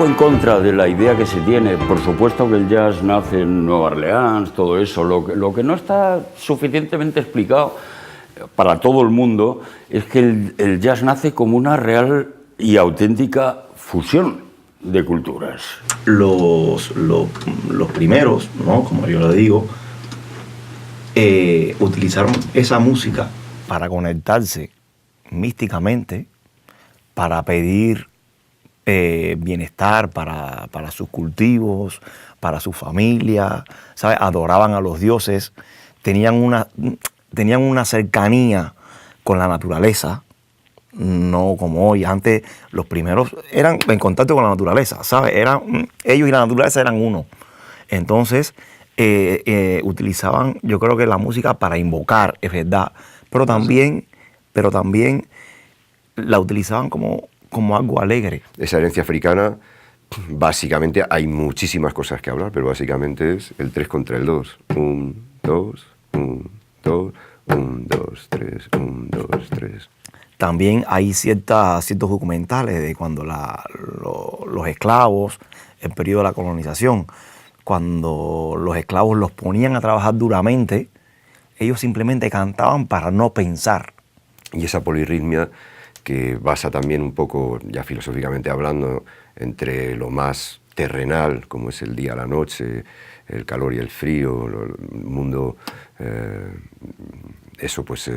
poco en contra de la idea que se tiene. Por supuesto que el jazz nace en Nueva Orleans, todo eso. Lo que no está suficientemente explicado para todo el mundo es que el jazz nace como una real y auténtica fusión de culturas. Los primeros, ¿no? Como yo le digo, utilizaron esa música para conectarse místicamente, para pedir bienestar para sus cultivos, para su familia, ¿sabes? Adoraban a los dioses, tenían una cercanía con la naturaleza, no como hoy. Antes los primeros eran en contacto con la naturaleza, ¿sabes? Ellos y la naturaleza eran uno. Entonces utilizaban, yo creo que la música para invocar, es verdad, pero también la utilizaban como algo alegre. Esa herencia africana, básicamente, hay muchísimas cosas que hablar, pero básicamente es el 3 contra el 2. 1, 2, 1, 2, 1, 2, 3, 1, 2, 3. También hay ciertos documentales de cuando los esclavos, el periodo de la colonización, cuando los esclavos los ponían a trabajar duramente, ellos simplemente cantaban para no pensar. Y esa polirritmia que basa también un poco, ya filosóficamente hablando, entre lo más terrenal, como es el día, la noche, el calor y el frío, el mundo, eso pues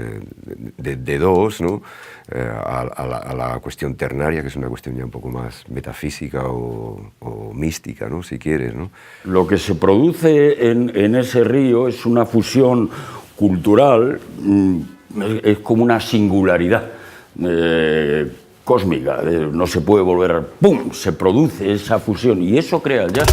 de dos, ¿no? A la cuestión ternaria, que es una cuestión ya un poco más metafísica o mística, ¿no? Si quieres, ¿no? Lo que se produce en ese río es una fusión cultural, es como una singularidad cósmica, no se puede volver, ¡pum!, se produce esa fusión y eso crea el jazz.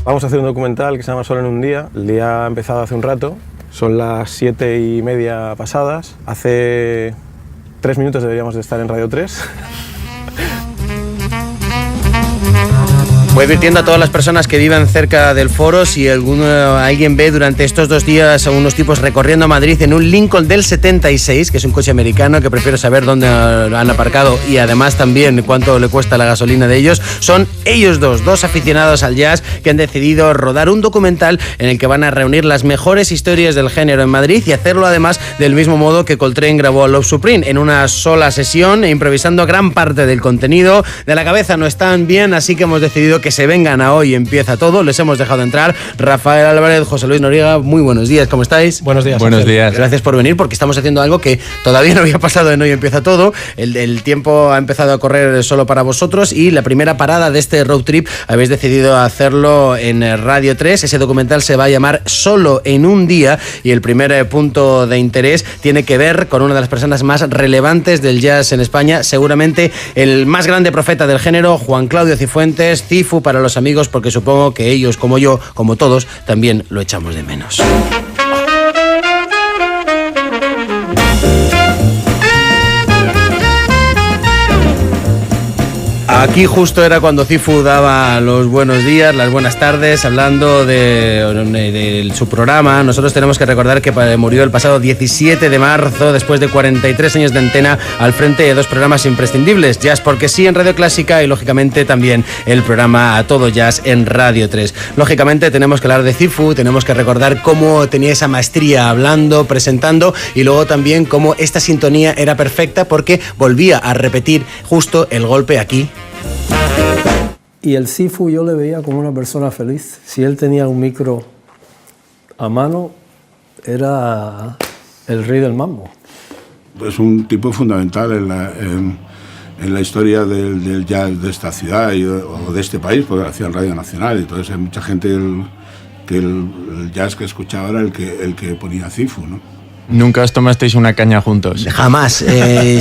Vamos a hacer un documental que se llama Solo en un día. El día ha empezado hace un rato, son las 7:30 pasadas. Hace 3 minutos deberíamos de estar en Radio 3. Voy advirtiendo a todas las personas que vivan cerca del foro, si alguien ve durante estos 2 días a unos tipos recorriendo Madrid en un Lincoln del 76, que es un coche americano, que prefiero saber dónde han aparcado y además también cuánto le cuesta la gasolina de ellos. Son ellos dos aficionados al jazz que han decidido rodar un documental en el que van a reunir las mejores historias del género en Madrid y hacerlo además del mismo modo que Coltrane grabó a Love Supreme, en una sola sesión e improvisando gran parte del contenido. De la cabeza no están bien, así que hemos decidido que se vengan a Hoy Empieza Todo. Les hemos dejado entrar. Rafael Álvarez, José Luis Noriega, muy buenos días, ¿cómo estáis? Buenos días. Buenos días. Gracias por venir, porque estamos haciendo algo que todavía no había pasado en Hoy Empieza Todo. El tiempo ha empezado a correr solo para vosotros y la primera parada de este road trip habéis decidido hacerlo en Radio 3. Ese documental se va a llamar Solo en un día y el primer punto de interés tiene que ver con una de las personas más relevantes del jazz en España, seguramente el más grande profeta del género, Juan Claudio Cifuentes, Cifu para los amigos, porque supongo que ellos, como yo, como todos, también lo echamos de menos. Aquí justo era cuando Cifu daba los buenos días, las buenas tardes, hablando de su programa. Nosotros tenemos que recordar que murió el pasado 17 de marzo, después de 43 años de antena, al frente de 2 programas imprescindibles, Jazz Porque Sí en Radio Clásica y, lógicamente, también el programa A Todo Jazz en Radio 3. Lógicamente, tenemos que hablar de Cifu, tenemos que recordar cómo tenía esa maestría hablando, presentando, y luego también cómo esta sintonía era perfecta porque volvía a repetir justo el golpe aquí. Y el Cifu yo le veía como una persona feliz. Si él tenía un micro a mano, era el rey del mambo. Es un tipo fundamental en la historia del jazz de esta ciudad o de este país, porque hacía Radio Nacional, y entonces hay mucha gente que el jazz que escuchaba era el que ponía Cifu, ¿no? ¿Nunca os tomasteis una caña juntos? Jamás.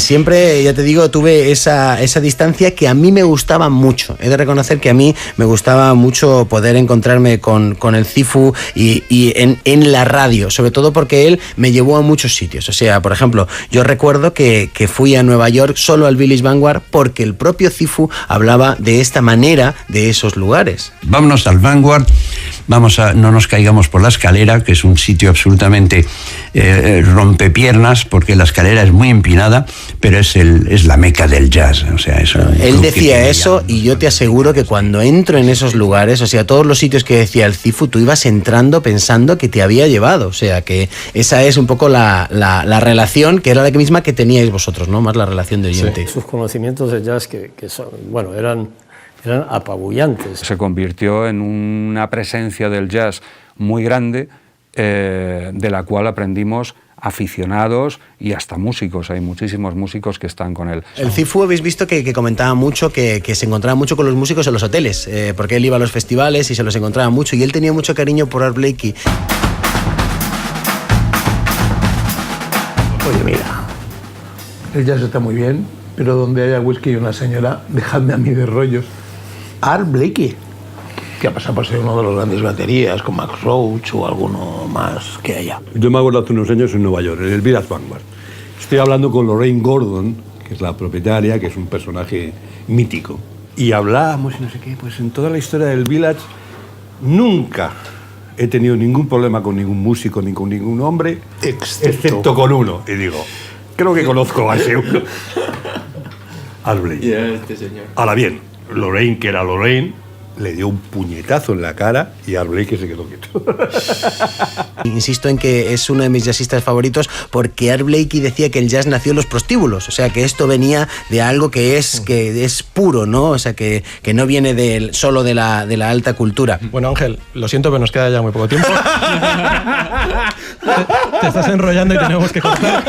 Siempre, ya te digo, tuve esa distancia que a mí me gustaba mucho. He de reconocer que a mí me gustaba mucho poder encontrarme con el Cifu y en la radio, sobre todo porque él me llevó a muchos sitios. O sea, por ejemplo, yo recuerdo que fui a Nueva York solo al Village Vanguard porque el propio Cifu hablaba de esta manera de esos lugares. Vámonos al Vanguard, no nos caigamos por la escalera, que es un sitio absolutamente rompepiernas porque la escalera es muy empinada, pero es la meca del jazz. O sea, él decía eso y yo te aseguro que cuando entro en esos lugares, o sea, todos los sitios que decía el Cifu, tú ibas entrando pensando que te había llevado. O sea, que esa es un poco la relación que era la misma que teníais vosotros, ¿no? Más la relación de oyente. Sí. Sus conocimientos de jazz que son, bueno, eran apabullantes. Se convirtió en una presencia del jazz muy grande, de la cual aprendimos aficionados y hasta músicos. Hay muchísimos músicos que están con él. El Cifu habéis visto que comentaba mucho que se encontraba mucho con los músicos en los hoteles, porque él iba a los festivales y se los encontraba mucho, y él tenía mucho cariño por Art Blakey. Oye, mira, el jazz está muy bien, pero donde haya whisky y una señora, dejadme a mí de rollos. Art Blakey, que ha pasado por ser uno de los grandes baterías, con Max Roach o alguno más que haya. Yo me acuerdo hace unos años en Nueva York, en el Village Vanguard. Estoy hablando con Lorraine Gordon, que es la propietaria, que es un personaje mítico. Y hablábamos y no sé qué, pues en toda la historia del Village nunca he tenido ningún problema con ningún músico ni con ningún hombre, excepto con uno. Y digo, creo que conozco a ese uno. Art Blakey. Este señor. Ahora bien, Lorraine, que era Lorraine, le dio un puñetazo en la cara y Art Blakey se quedó quieto. Insisto en que es uno de mis jazzistas favoritos porque Art Blakey decía que el jazz nació en los prostíbulos, o sea que esto venía de algo que es puro, ¿no? O sea que no viene solo de la alta cultura. Bueno, Ángel, lo siento, pero nos queda ya muy poco tiempo. Te estás enrollando y tenemos que cortar.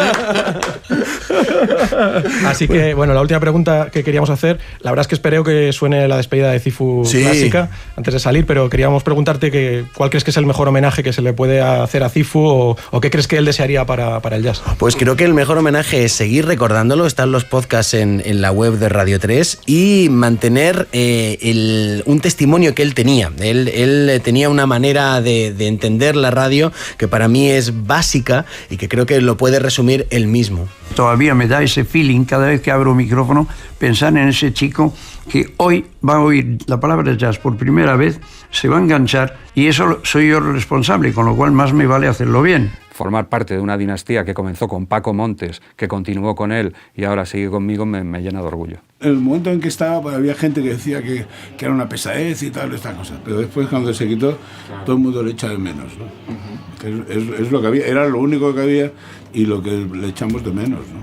Así que, bueno, la última pregunta que queríamos hacer, la verdad es que espero que suene la despedida de Cifu clásica antes de salir, pero queríamos preguntarte cuál crees que es el mejor homenaje que se le puede hacer a Cifu o qué crees que él desearía para el jazz. Pues creo que el mejor homenaje es seguir recordándolo, están los podcasts en la web de Radio 3 y mantener un testimonio que él tenía. Él tenía una manera de entender la radio que para mí es básica y que creo que lo puede resumir él mismo. Todavía me da ese feeling cada vez que abro micrófono, pensar en ese chico que hoy va a oír la palabra jazz por primera vez, se va a enganchar y eso soy yo el responsable, con lo cual más me vale hacerlo bien. Formar parte de una dinastía que comenzó con Paco Montes, que continuó con él y ahora sigue conmigo, me llena de orgullo. En el momento en que estaba, pues, había gente que decía que era una pesadez y tal, estas cosas, pero después cuando se quitó, todo el mundo le echa de menos, ¿no? Es lo que había, era lo único que había y lo que le echamos de menos, ¿no?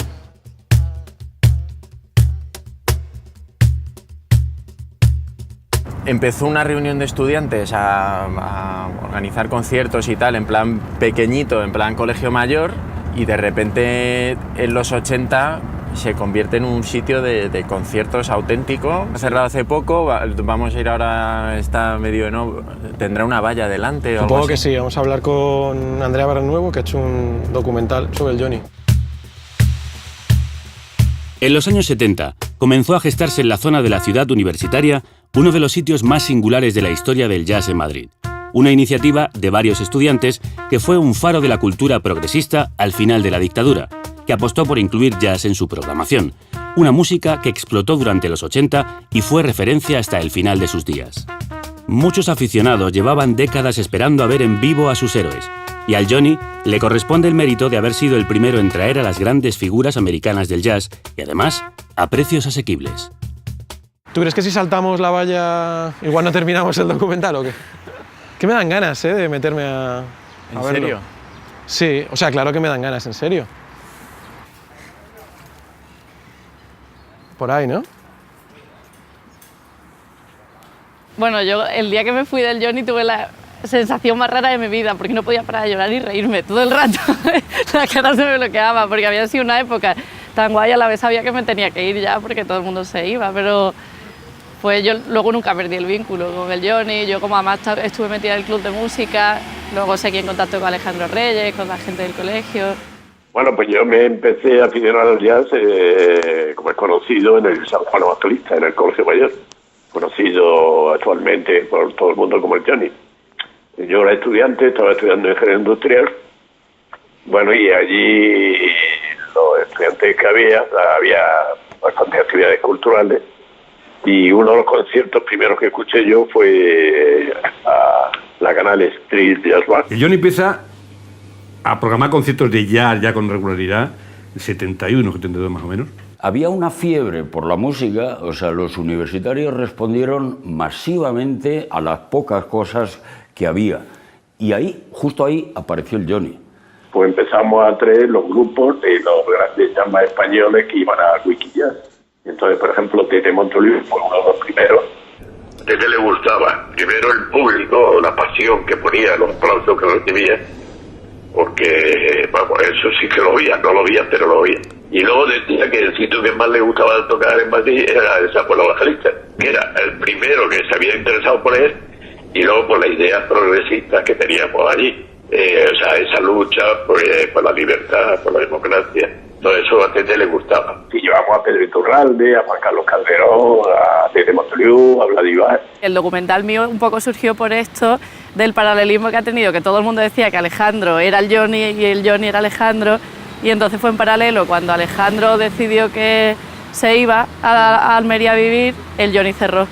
Empezó una reunión de estudiantes a organizar conciertos y tal, en plan pequeñito, en plan colegio mayor, y de repente en los 80 se convierte en un sitio de conciertos auténtico. Ha cerrado hace poco, vamos a ir ahora, está medio tendrá una valla delante. Supongo que sí, vamos a hablar con Andrea Barrenuevo, que ha hecho un documental sobre el Johnny. En los años 70 comenzó a gestarse en la zona de la ciudad universitaria uno de los sitios más singulares de la historia del jazz en Madrid. Una iniciativa de varios estudiantes que fue un faro de la cultura progresista al final de la dictadura, que apostó por incluir jazz en su programación, una música que explotó durante los 80 y fue referencia hasta el final de sus días. Muchos aficionados llevaban décadas esperando a ver en vivo a sus héroes, y al Johnny le corresponde el mérito de haber sido el primero en traer a las grandes figuras americanas del jazz y además a precios asequibles. ¿Tú crees que si saltamos la valla igual no terminamos el documental o qué? Que me dan ganas, de meterme a verlo. ¿En serio? Sí, o sea, claro que me dan ganas, en serio. Por ahí, ¿no? Bueno, yo el día que me fui del Johnny tuve la sensación más rara de mi vida, porque no podía parar de llorar y reírme todo el rato. La cara se me bloqueaba, porque había sido una época tan guay, a la vez sabía que me tenía que ir ya, porque todo el mundo se iba, pero pues yo luego nunca perdí el vínculo con el Johnny. Yo como además estuve metida en el club de música, luego seguí en contacto con Alejandro Reyes, con la gente del colegio. Bueno, pues yo me empecé a aficionar al jazz, como es conocido, en el San Juan Evangelista, en el Colegio Mayor, conocido actualmente por todo el mundo como el Johnny. Yo era estudiante, estaba estudiando ingeniería industrial, bueno, y allí los estudiantes que había bastantes actividades culturales, y uno de los conciertos primeros que escuché yo fue a la Canal Street Jazz Band. El Johnny empieza a programar conciertos de jazz ya con regularidad, 71, 72 más o menos. Había una fiebre por la música, o sea, los universitarios respondieron masivamente a las pocas cosas que había. Y ahí, justo ahí, apareció el Johnny. Pues empezamos a traer los grupos de los grandes llamas españoles que iban a Wikijazz. Entonces, por ejemplo, Tete Montoliu fue uno de los primeros. Tete le gustaba, primero el público, la pasión que ponía, los aplausos que recibía, porque, vamos, eso sí que lo oía, no lo oía, pero lo oía. Y luego decía que el sitio que más le gustaba tocar en Madrid era el San Juan Evangelista, que era el primero que se había interesado por él, y luego por las ideas progresistas que teníamos allí. O sea, esa lucha por la libertad, por la democracia, todo eso a Tete le gustaba. Y llevamos a Pedro Iturralde, a Juan Carlos Calderón, a Tete Montoliu, a Vladimir. El documental mío un poco surgió por esto, del paralelismo que ha tenido, que todo el mundo decía que Alejandro era el Johnny y el Johnny era Alejandro, y entonces fue en paralelo, cuando Alejandro decidió que se iba a Almería a vivir, el Johnny cerró.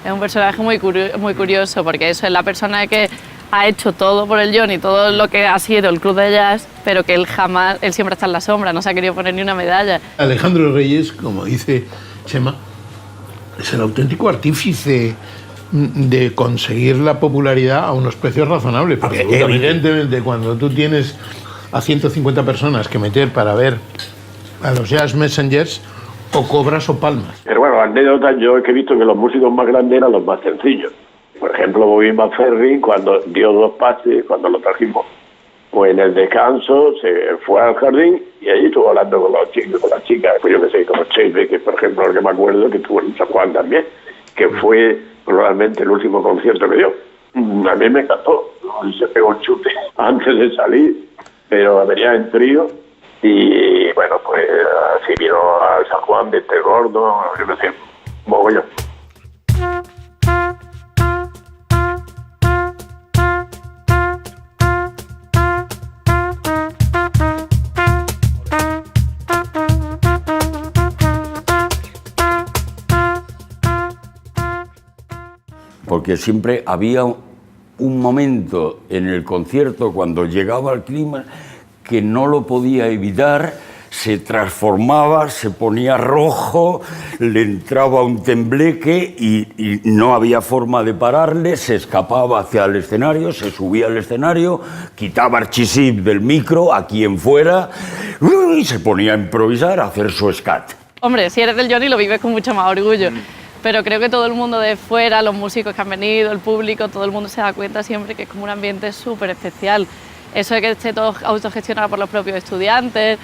Es un personaje muy curioso, porque eso es la persona que ha hecho todo por el Johnny, todo lo que ha sido el club de jazz, pero que él siempre está en la sombra, no se ha querido poner ni una medalla. Alejandro Reyes, como dice Chema, es el auténtico artífice de conseguir la popularidad a unos precios razonables, porque evidentemente cuando tú tienes a 150 personas que meter para ver a los Jazz Messengers, o cobras o palmas. Pero bueno, anécdotas, yo es que he visto que los músicos más grandes eran los más sencillos. Por ejemplo, Bobby McFerrin, cuando dio 2 pases, cuando lo trajimos, pues en el descanso se fue al jardín y allí estuvo hablando con los chicos, con las chicas, pues yo que sé, como Chase, que por ejemplo, lo que me acuerdo, que estuvo en San Juan también, que fue probablemente el último concierto que dio. A mí me encantó, ¿no? Y se pegó un chute antes de salir, pero venía en trío y bueno, pues así vino a San Juan de este gordo, yo que sé, mogollón. Porque siempre había un momento en el concierto, cuando llegaba el clima, que no lo podía evitar, se transformaba, se ponía rojo, le entraba un tembleque y no había forma de pararle, se escapaba hacia el escenario, se subía al escenario, quitaba el chisip del micro a quien fuera y se ponía a improvisar, a hacer su scat. Hombre, si eres del Johnny lo vives con mucho más orgullo. Pero creo que todo el mundo de fuera, los músicos que han venido, el público, todo el mundo se da cuenta siempre que es como un ambiente súper especial. Eso de que esté todo autogestionado por los propios estudiantes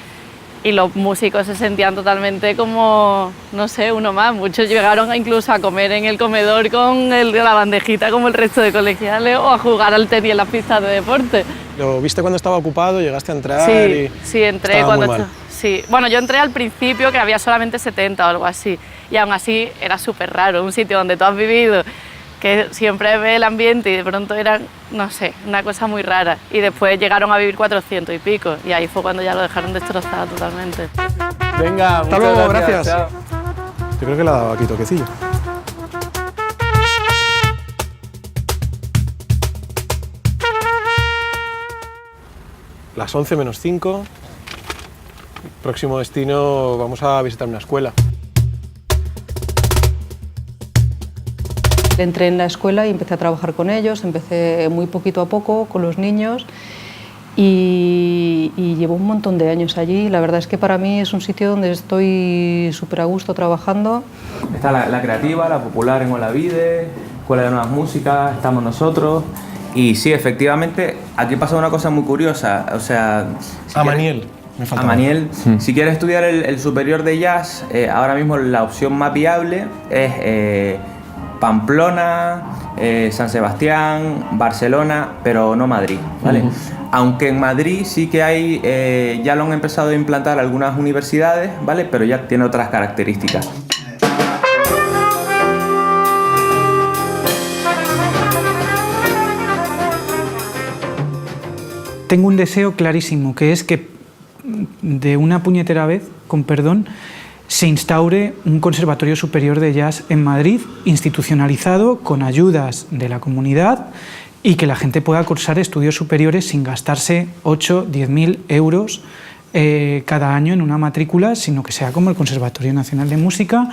y los músicos se sentían totalmente como, no sé, uno más. Muchos llegaron incluso a comer en el comedor con la bandejita como el resto de colegiales o a jugar al tenis en las pistas de deporte. ¿Lo viste cuando estaba ocupado? ¿Llegaste a entrar? Sí, sí, entré cuando... Sí. Bueno, yo entré al principio que había solamente 70 o algo así, y aún así era súper raro, un sitio donde tú has vivido, que siempre ves el ambiente y de pronto era, no sé, una cosa muy rara. Y después llegaron a vivir 400 y pico, y ahí fue cuando ya lo dejaron destrozado totalmente. Venga, hasta luego, gracias. Chao. Yo creo que le ha dado aquí toquecillo. Las 11 menos 5. Próximo destino, vamos a visitar una escuela. Entré en la escuela y empecé a trabajar con ellos, empecé muy poquito a poco con los niños y llevo un montón de años allí. La verdad es que para mí es un sitio donde estoy súper a gusto trabajando. Está la creativa, la popular en Olavide, Escuela de Nuevas Músicas, estamos nosotros. Y sí, efectivamente, aquí pasa una cosa muy curiosa, o sea... Amaniel. Amaniel, si quieres estudiar el superior de jazz, ahora mismo la opción más viable es Pamplona, San Sebastián, Barcelona, pero no Madrid, ¿vale? Aunque en Madrid sí que hay, ya lo han empezado a implantar algunas universidades, ¿vale? Pero ya tiene otras características. Tengo un deseo clarísimo, que es que de una puñetera vez, con perdón, se instaure un conservatorio superior de jazz en Madrid, institucionalizado, con ayudas de la comunidad y que la gente pueda cursar estudios superiores sin gastarse 8, 10.000 euros cada año en una matrícula, sino que sea como el Conservatorio Nacional de Música,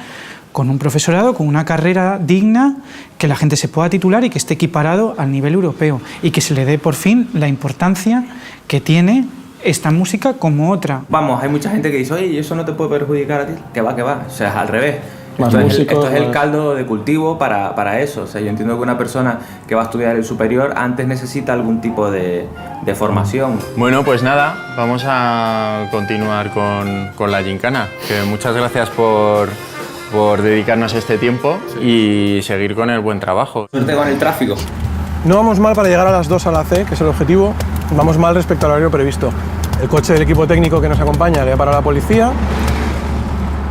con un profesorado, con una carrera digna, que la gente se pueda titular y que esté equiparado al nivel europeo y que se le dé por fin la importancia que tiene esta música como otra. Vamos, hay mucha gente que dice, oye, ¿y eso no te puede perjudicar a ti? Que va, o sea, es al revés. Más Esto músicos, es el más- caldo de cultivo para eso. O sea, yo entiendo que una persona que va a estudiar el superior antes necesita algún tipo de formación. Bueno, pues nada, vamos a continuar con la gincana. Que muchas gracias por dedicarnos este tiempo y seguir con el buen trabajo. Suerte con el tráfico. No vamos mal para llegar a las 2 a la C, que es el objetivo. Vamos mal respecto al horario previsto. El coche del equipo técnico que nos acompaña le ha parado la policía.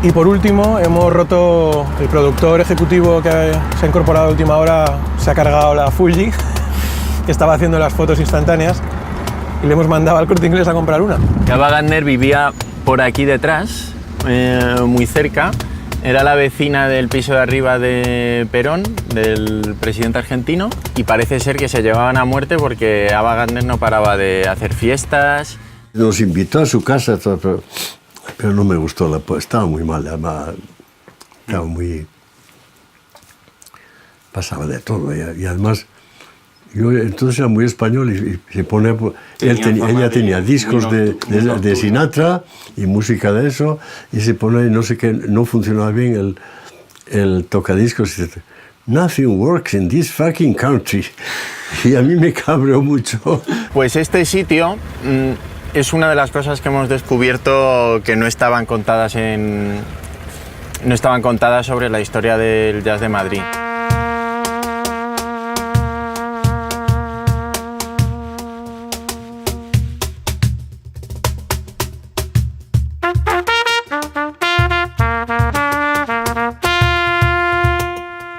Y por último, hemos roto el productor ejecutivo que se ha incorporado a última hora, se ha cargado la Fuji, que estaba haciendo las fotos instantáneas, y le hemos mandado al Corte Inglés a comprar una. Ava Gardner vivía por aquí detrás, muy cerca. Era la vecina del piso de arriba de Perón, del presidente argentino, y parece ser que se llevaban a muerte porque Ava Gardner no paraba de hacer fiestas. Nos invitó a su casa, pero no me gustó, estaba muy mal, además, estaba muy... pasaba de todo, y además, yo entonces era muy español y se pone... ella tenía discos de Sinatra y música de eso, y se pone, no sé qué, no funcionaba bien el tocadiscos, y dice, nothing works in this fucking country, y a mí me cabreó mucho. Pues este sitio es una de las cosas que hemos descubierto que no estaban contadas sobre la historia del jazz de Madrid.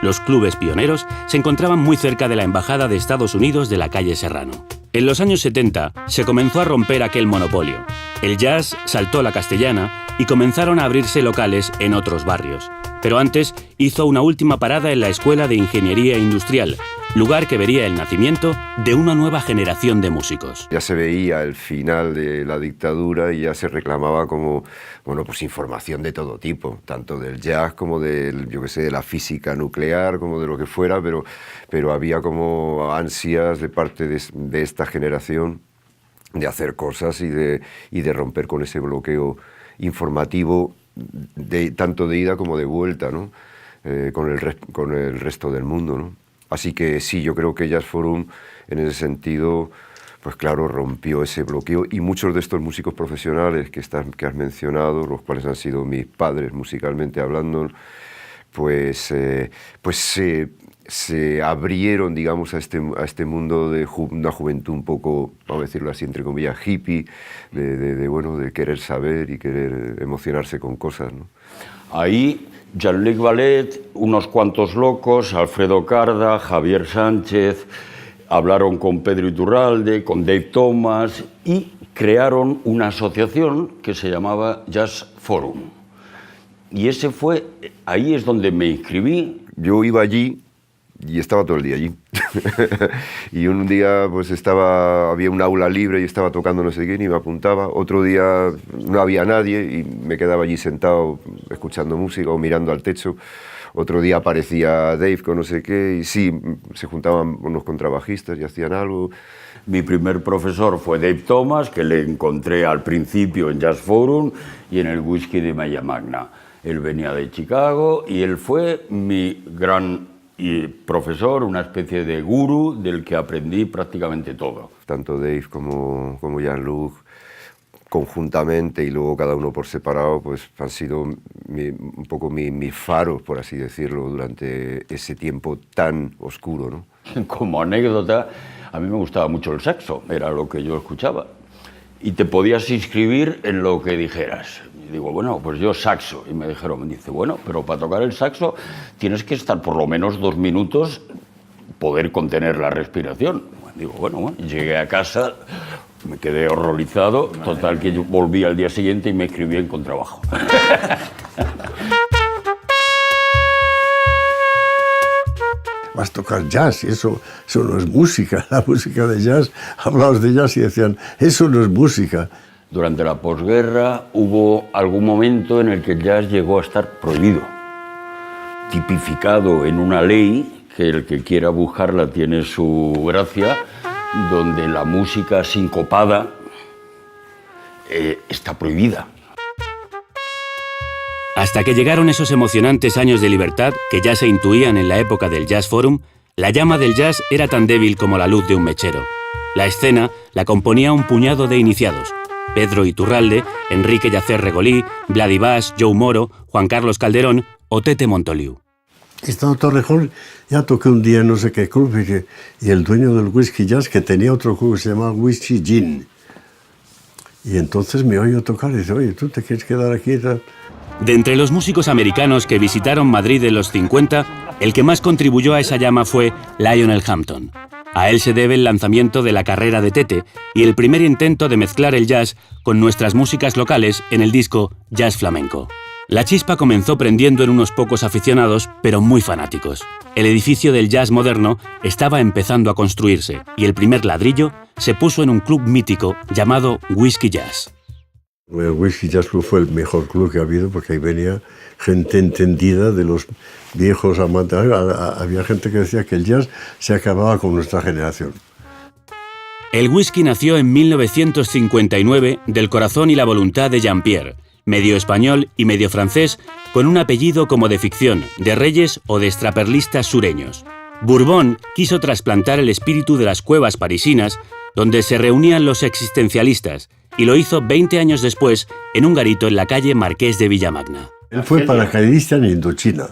Los clubes pioneros se encontraban muy cerca de la Embajada de Estados Unidos de la calle Serrano. En los años 70 se comenzó a romper aquel monopolio. El jazz saltó a la Castellana y comenzaron a abrirse locales en otros barrios. Pero antes hizo una última parada en la Escuela de Ingeniería Industrial, lugar que vería el nacimiento de una nueva generación de músicos. Ya se veía el final de la dictadura y ya se reclamaba como, bueno, pues información de todo tipo, tanto del jazz como del, yo qué sé, de la física nuclear, como de lo que fuera, pero había como ansias de parte de esta generación de hacer cosas y de romper con ese bloqueo informativo tanto de ida como de vuelta, ¿no? Con el resto del mundo, ¿no? Así que sí, yo creo que Jazz Forum, en ese sentido, pues claro, rompió ese bloqueo, y muchos de estos músicos profesionales que has mencionado, los cuales han sido mis padres musicalmente hablando, pues se abrieron, digamos, a este mundo de una juventud un poco, vamos a decirlo así, entre comillas, hippie, de querer saber y querer emocionarse con cosas, ¿no? Ahí Jean-Luc Ballet, unos cuantos locos, Alfredo Carda, Javier Sánchez, hablaron con Pedro Iturralde, con Dave Thomas, y crearon una asociación que se llamaba Jazz Forum. Y ahí es donde me inscribí. Yo iba allí y estaba todo el día allí. Y un día pues había un aula libre y estaba tocando no sé quién y me apuntaba. Otro día no había nadie y me quedaba allí sentado escuchando música o mirando al techo. Otro día aparecía Dave con no sé qué y sí, se juntaban unos contrabajistas y hacían algo. Mi primer profesor fue Dave Thomas, que le encontré al principio en Jazz Forum y en el Whisky de Maya Magna. Él venía de Chicago y él fue mi gran profesor, una especie de gurú del que aprendí prácticamente todo. Tanto Dave como Jean-Luc conjuntamente y luego cada uno por separado, pues han sido un poco mis faros, por así decirlo, durante ese tiempo tan oscuro, ¿no? Como anécdota, a mí me gustaba mucho el saxo, era lo que yo escuchaba. Y te podías inscribir en lo que dijeras. Y digo, bueno, pues yo saxo. Y me dice, bueno, pero para tocar el saxo tienes que estar por lo menos 2 minutos, poder contener la respiración. Digo, bueno, llegué a casa, me quedé horrorizado, total que yo volví al día siguiente y me inscribí en contrabajo. vas a tocar jazz, y eso no es música, la música de jazz, hablabas de jazz y decían, eso no es música. Durante la posguerra hubo algún momento en el que el jazz llegó a estar prohibido, tipificado en una ley, que el que quiera buscarla tiene su gracia, donde la música sincopada está prohibida. Hasta que llegaron esos emocionantes años de libertad que ya se intuían en la época del Jazz Forum, la llama del jazz era tan débil como la luz de un mechero. La escena la componía un puñado de iniciados: Pedro Iturralde, Enrique Yacer Regolí, Vladi Bas, Joe Moro, Juan Carlos Calderón o Tete Montoliu. Estando en Torrejón, ya toqué un día en no sé qué club y el dueño del Whisky Jazz, que tenía otro club que se llamaba Whisky Gin. Y entonces me oyó tocar y dice, oye, ¿tú te quieres quedar aquí? De entre los músicos americanos que visitaron Madrid en los 50, el que más contribuyó a esa llama fue Lionel Hampton. A él se debe el lanzamiento de la carrera de Tete y el primer intento de mezclar el jazz con nuestras músicas locales en el disco Jazz Flamenco. La chispa comenzó prendiendo en unos pocos aficionados, pero muy fanáticos. El edificio del jazz moderno estaba empezando a construirse y el primer ladrillo se puso en un club mítico llamado Whisky Jazz. El Whisky Jazz Club fue el mejor club que ha habido porque ahí venía gente entendida de los viejos amantes. Había gente que decía que el jazz se acababa con nuestra generación. El whisky nació en 1959 del corazón y la voluntad de Jean-Pierre, medio español y medio francés, con un apellido como de ficción, de reyes o de extraperlistas sureños. Bourbon quiso trasplantar el espíritu de las cuevas parisinas, donde se reunían los existencialistas, y lo hizo 20 años después en un garito en la calle Marqués de Villamagna. Él fue paracaidista en Indochina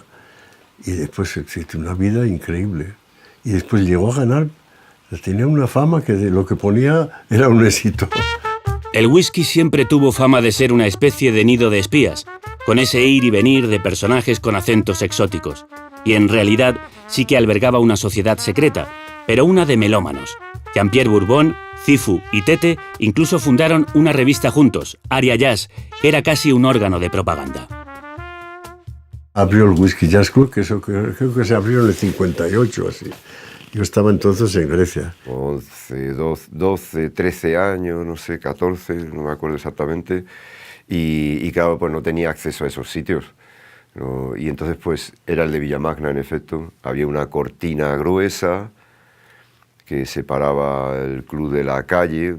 y después existe una vida increíble. Y después llegó a ganar, tenía una fama que de lo que ponía era un éxito. El whisky siempre tuvo fama de ser una especie de nido de espías, con ese ir y venir de personajes con acentos exóticos. Y en realidad sí que albergaba una sociedad secreta, pero una de melómanos. Jean-Pierre Bourbon, Cifu y Tete incluso fundaron una revista juntos, Aria Jazz, que era casi un órgano de propaganda. Abrió el Whisky Jazz Club, que eso creo que se abrió en el 58, así. Yo estaba entonces en Grecia. 11, 12, 13 años, no sé, 14, no me acuerdo exactamente. Y claro, pues no tenía acceso a esos sitios, ¿no? Y entonces pues era el de Villamagna, en efecto. Había una cortina gruesa que separaba el club de la calle,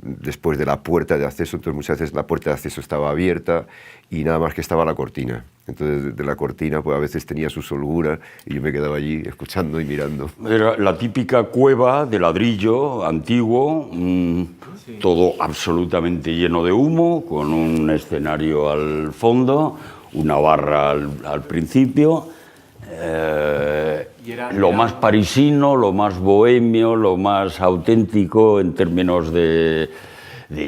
después de la puerta de acceso. Entonces muchas veces la puerta de acceso estaba abierta y nada más que estaba la cortina. Entonces de la cortina pues a veces tenía su holgura y yo me quedaba allí escuchando y mirando. Era la típica cueva de ladrillo antiguo, todo absolutamente lleno de humo, con un escenario al fondo, una barra al principio. Lo más parisino, lo más bohemio, lo más auténtico en términos de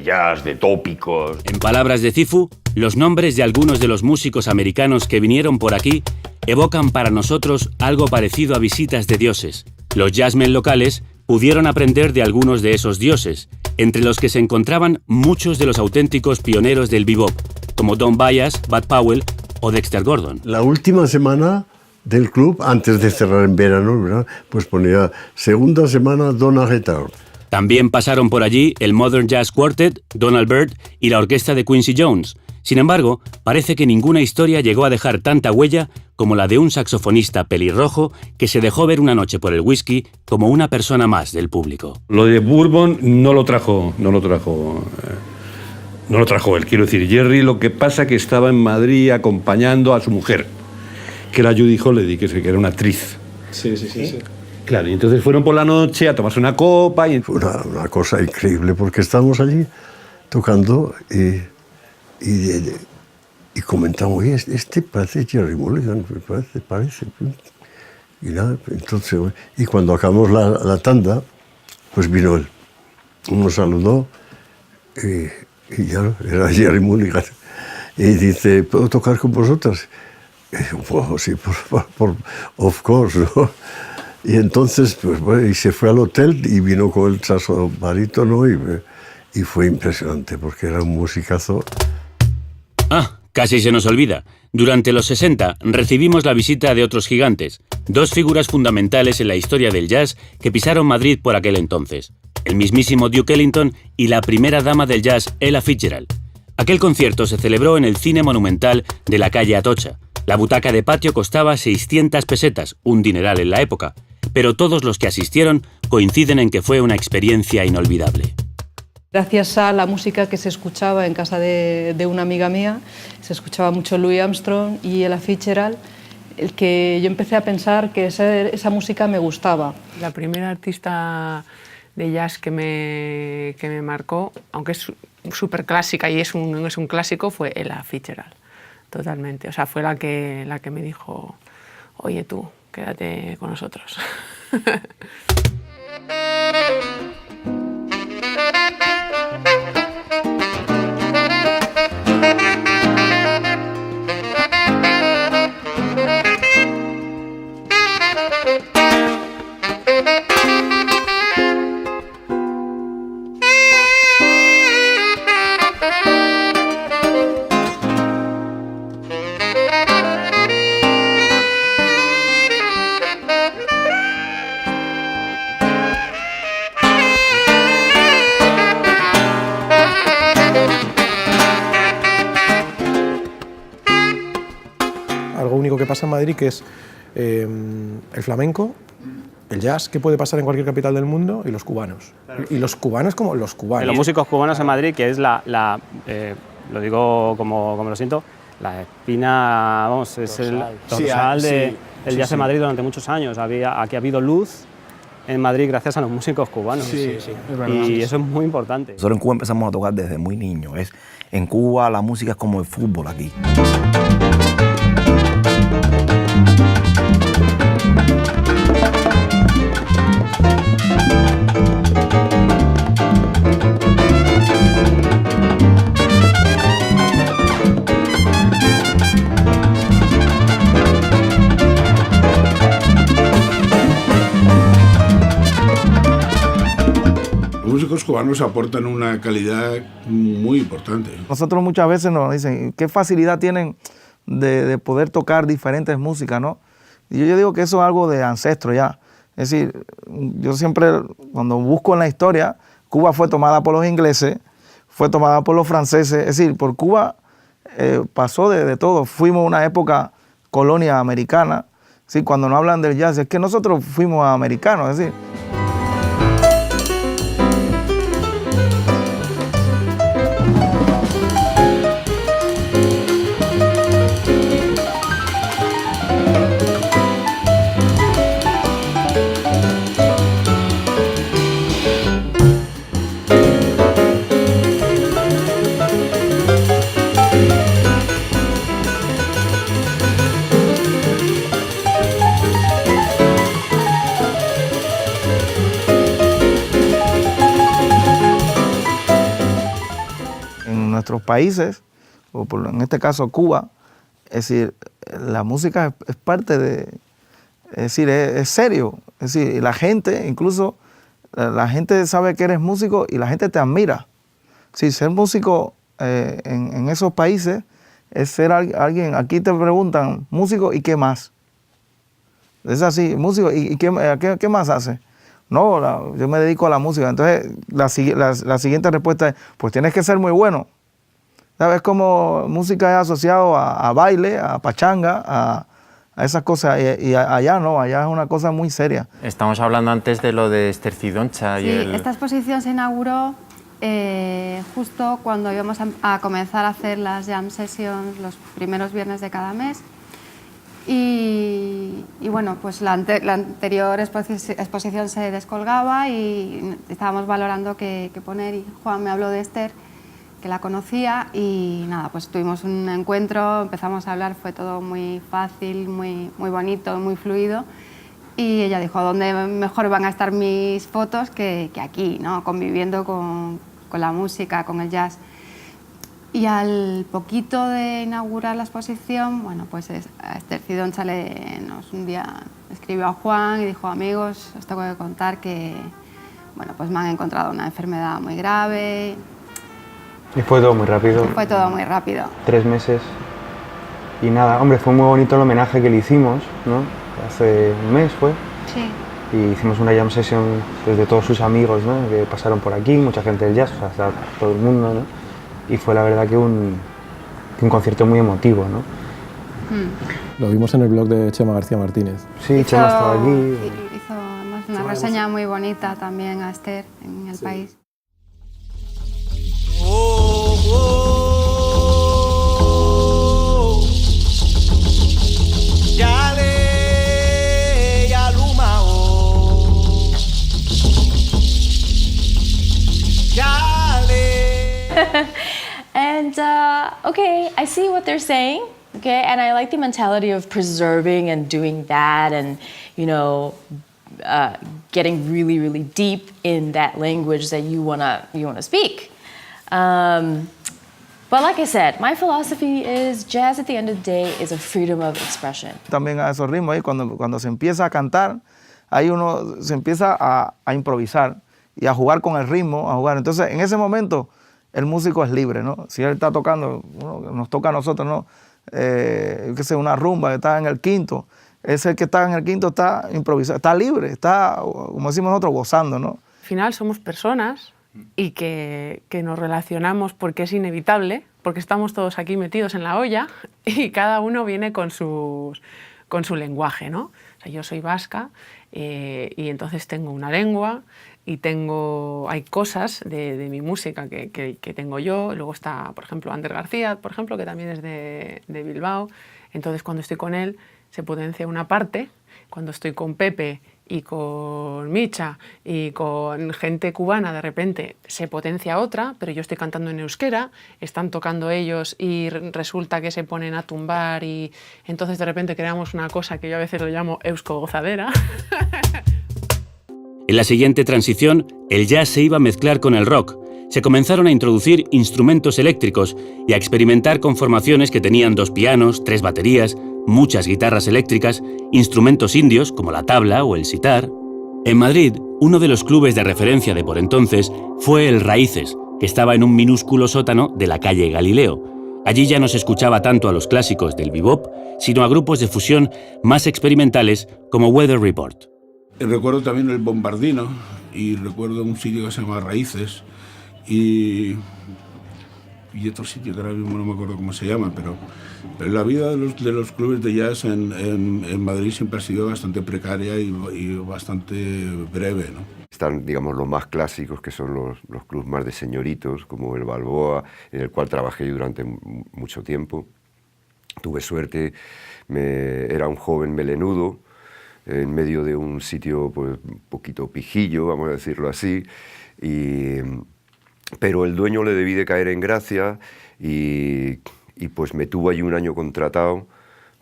jazz, de tópicos. En palabras de Cifu, los nombres de algunos de los músicos americanos que vinieron por aquí evocan para nosotros algo parecido a visitas de dioses. Los jazzmen locales pudieron aprender de algunos de esos dioses, entre los que se encontraban muchos de los auténticos pioneros del bebop, como Don Byas, Bud Powell o Dexter Gordon. La última semana del club, antes de cerrar en verano, ¿verdad?, pues ponía segunda semana Donna Guitar. También pasaron por allí el Modern Jazz Quartet, Donald Byrd y la orquesta de Quincy Jones. Sin embargo, parece que ninguna historia llegó a dejar tanta huella como la de un saxofonista pelirrojo que se dejó ver una noche por el whisky como una persona más del público. Lo de Bourbon no lo trajo él, quiero decir, Jerry, lo que pasa que estaba en Madrid acompañando a su mujer, que era Judy Holliday, que era una actriz. Sí. Claro, y entonces fueron por la noche a tomarse una copa y... Fue una cosa increíble, porque estábamos allí tocando y comentamos, oye, este parece Jerry Mulligan, parece. Y nada, entonces, y cuando acabamos la tanda, pues vino él, nos saludó y ya era Jerry Mulligan. Y dice, ¿puedo tocar con vosotras? Y yo, wow, sí, of course, ¿no? Y entonces, pues bueno, y se fue al hotel y vino con el saxo barítono y fue impresionante porque era un musicazo. Ah, Casi se nos olvida, durante los 60 recibimos la visita de otros gigantes, dos figuras fundamentales en la historia del jazz que pisaron Madrid por aquel entonces, el mismísimo Duke Ellington y la primera dama del jazz, Ella Fitzgerald. Aquel concierto se celebró en el Cine Monumental de la calle Atocha. La butaca de patio costaba 600 pesetas, un dineral en la época, pero todos los que asistieron coinciden en que fue una experiencia inolvidable. Gracias a la música que se escuchaba en casa de una amiga mía, se escuchaba mucho Louis Armstrong y Ella Fitzgerald, el que yo empecé a pensar que esa música me gustaba. La primera artista de jazz que me marcó, aunque es súper clásica y es un clásico, fue Ella Fitzgerald, totalmente. O sea, fue la que me dijo, oye tú, quédate con nosotros. Algo único que pasa en Madrid, que es el flamenco, el jazz, que puede pasar en cualquier capital del mundo, y los cubanos. Claro. Y los cubanos como los cubanos. Los músicos cubanos en Madrid, que es lo digo como lo siento, la espina, vamos, es el dorsal del jazz en Madrid durante muchos años. Aquí ha habido luz en Madrid gracias a los músicos cubanos. Sí, es verdad. Y eso es muy importante. Nosotros en Cuba empezamos a tocar desde muy niños. En Cuba la música es como el fútbol aquí. Los músicos cubanos aportan una calidad muy importante. Nosotros muchas veces nos dicen qué facilidad tienen de poder tocar diferentes músicas, ¿no? Y yo digo que eso es algo de ancestro ya. Es decir, yo siempre, cuando busco en la historia, Cuba fue tomada por los ingleses, fue tomada por los franceses, es decir, por Cuba pasó de todo. Fuimos una época colonia americana. ¿Sí? Cuando no hablan del jazz, es que nosotros fuimos americanos, es decir. Nuestros países, o en este caso Cuba, es decir, la música es parte de, es decir, es serio, es decir, la gente, incluso la gente sabe que eres músico y la gente te admira. Sí, ser músico en esos países es ser alguien, aquí te preguntan, músico y qué más. Es así, músico y qué más hace. No, yo me dedico a la música. Entonces la siguiente respuesta es, pues tienes que ser muy bueno. ¿Sabes? Como música es asociado a baile, a pachanga, a esas cosas. Y allá no, allá es una cosa muy seria. Estamos hablando antes de lo de Estercidoncha. Sí, esta exposición se inauguró justo cuando íbamos a comenzar a hacer las jam sessions los primeros viernes de cada mes. Y bueno, pues la anterior exposición se descolgaba y estábamos valorando qué poner. Y Juan me habló de Esther, que la conocía, y nada, pues tuvimos un encuentro, empezamos a hablar, fue todo muy fácil, muy bonito, muy fluido, y ella dijo, ¿dónde mejor van a estar mis fotos que aquí, ¿no? Conviviendo con la música, con el jazz. Y al poquito de inaugurar la exposición, bueno, pues Estercidoncha un día escribió a Juan y dijo, amigos, os tengo que contar que, bueno, pues me han encontrado una enfermedad muy grave. Y fue todo muy rápido. Fue todo muy rápido. 3 meses. Y nada, hombre, fue muy bonito el homenaje que le hicimos, ¿no? Hace un mes fue. Sí. Y hicimos una jam session desde todos sus amigos, ¿no? Que pasaron por aquí, mucha gente del jazz, o sea, todo el mundo, ¿no? Y fue la verdad que un concierto muy emotivo, ¿no? Lo vimos en el blog de Chema García Martínez. Sí, Chema estaba allí. Hizo una reseña muy bonita también a Esther en El País. And okay, I see what they're saying, okay, and I like the mentality of preserving and doing that, and you know, getting really, really deep in that language that you wanna speak. But like I said, my philosophy is jazz at the end of the day is a freedom of expression. También a esos ritmos ahí, cuando se empieza a cantar, ahí uno se empieza a improvisar y a jugar con el ritmo, a jugar. Entonces, en ese momento, el músico es libre, ¿no? Si él está tocando, nos toca a nosotros, ¿no? Qué sé, una rumba que está en el quinto, ese que está en el quinto está improvisando, está libre, está, como decimos nosotros, gozando, ¿no? Al final somos personas y que nos relacionamos porque es inevitable, porque estamos todos aquí metidos en la olla y cada uno viene con su lenguaje, ¿no? O sea, yo soy vasca y entonces tengo una lengua y hay cosas de mi música que tengo yo. Luego está, por ejemplo, Ander García, por ejemplo, que también es de Bilbao. Entonces, cuando estoy con él, se potencia una parte. Cuando estoy con Pepe y con Micha y con gente cubana, de repente se potencia otra, pero yo estoy cantando en euskera, están tocando ellos y resulta que se ponen a tumbar y entonces de repente creamos una cosa que yo a veces lo llamo eusko-gozadera. En la siguiente transición, el jazz se iba a mezclar con el rock. Se comenzaron a introducir instrumentos eléctricos y a experimentar con formaciones que tenían 2 pianos, 3 baterías, muchas guitarras eléctricas, instrumentos indios como la tabla o el sitar. En Madrid, uno de los clubes de referencia de por entonces fue el Raíces, que estaba en un minúsculo sótano de la calle Galileo. Allí ya no se escuchaba tanto a los clásicos del bebop, sino a grupos de fusión más experimentales como Weather Report. Recuerdo también el Bombardino y recuerdo un sitio que se llama Raíces y otro sitio que ahora mismo no me acuerdo cómo se llama, pero la vida de los clubes de jazz en Madrid siempre ha sido bastante precaria y bastante breve, ¿no? Están, digamos, los más clásicos, que son los clubs más de señoritos, como el Balboa, en el cual trabajé yo durante mucho tiempo. Tuve suerte, era un joven melenudo, en medio de un sitio pues, un poquito pijillo, vamos a decirlo así, pero el dueño le debí de caer en gracia y pues me tuvo allí un año contratado,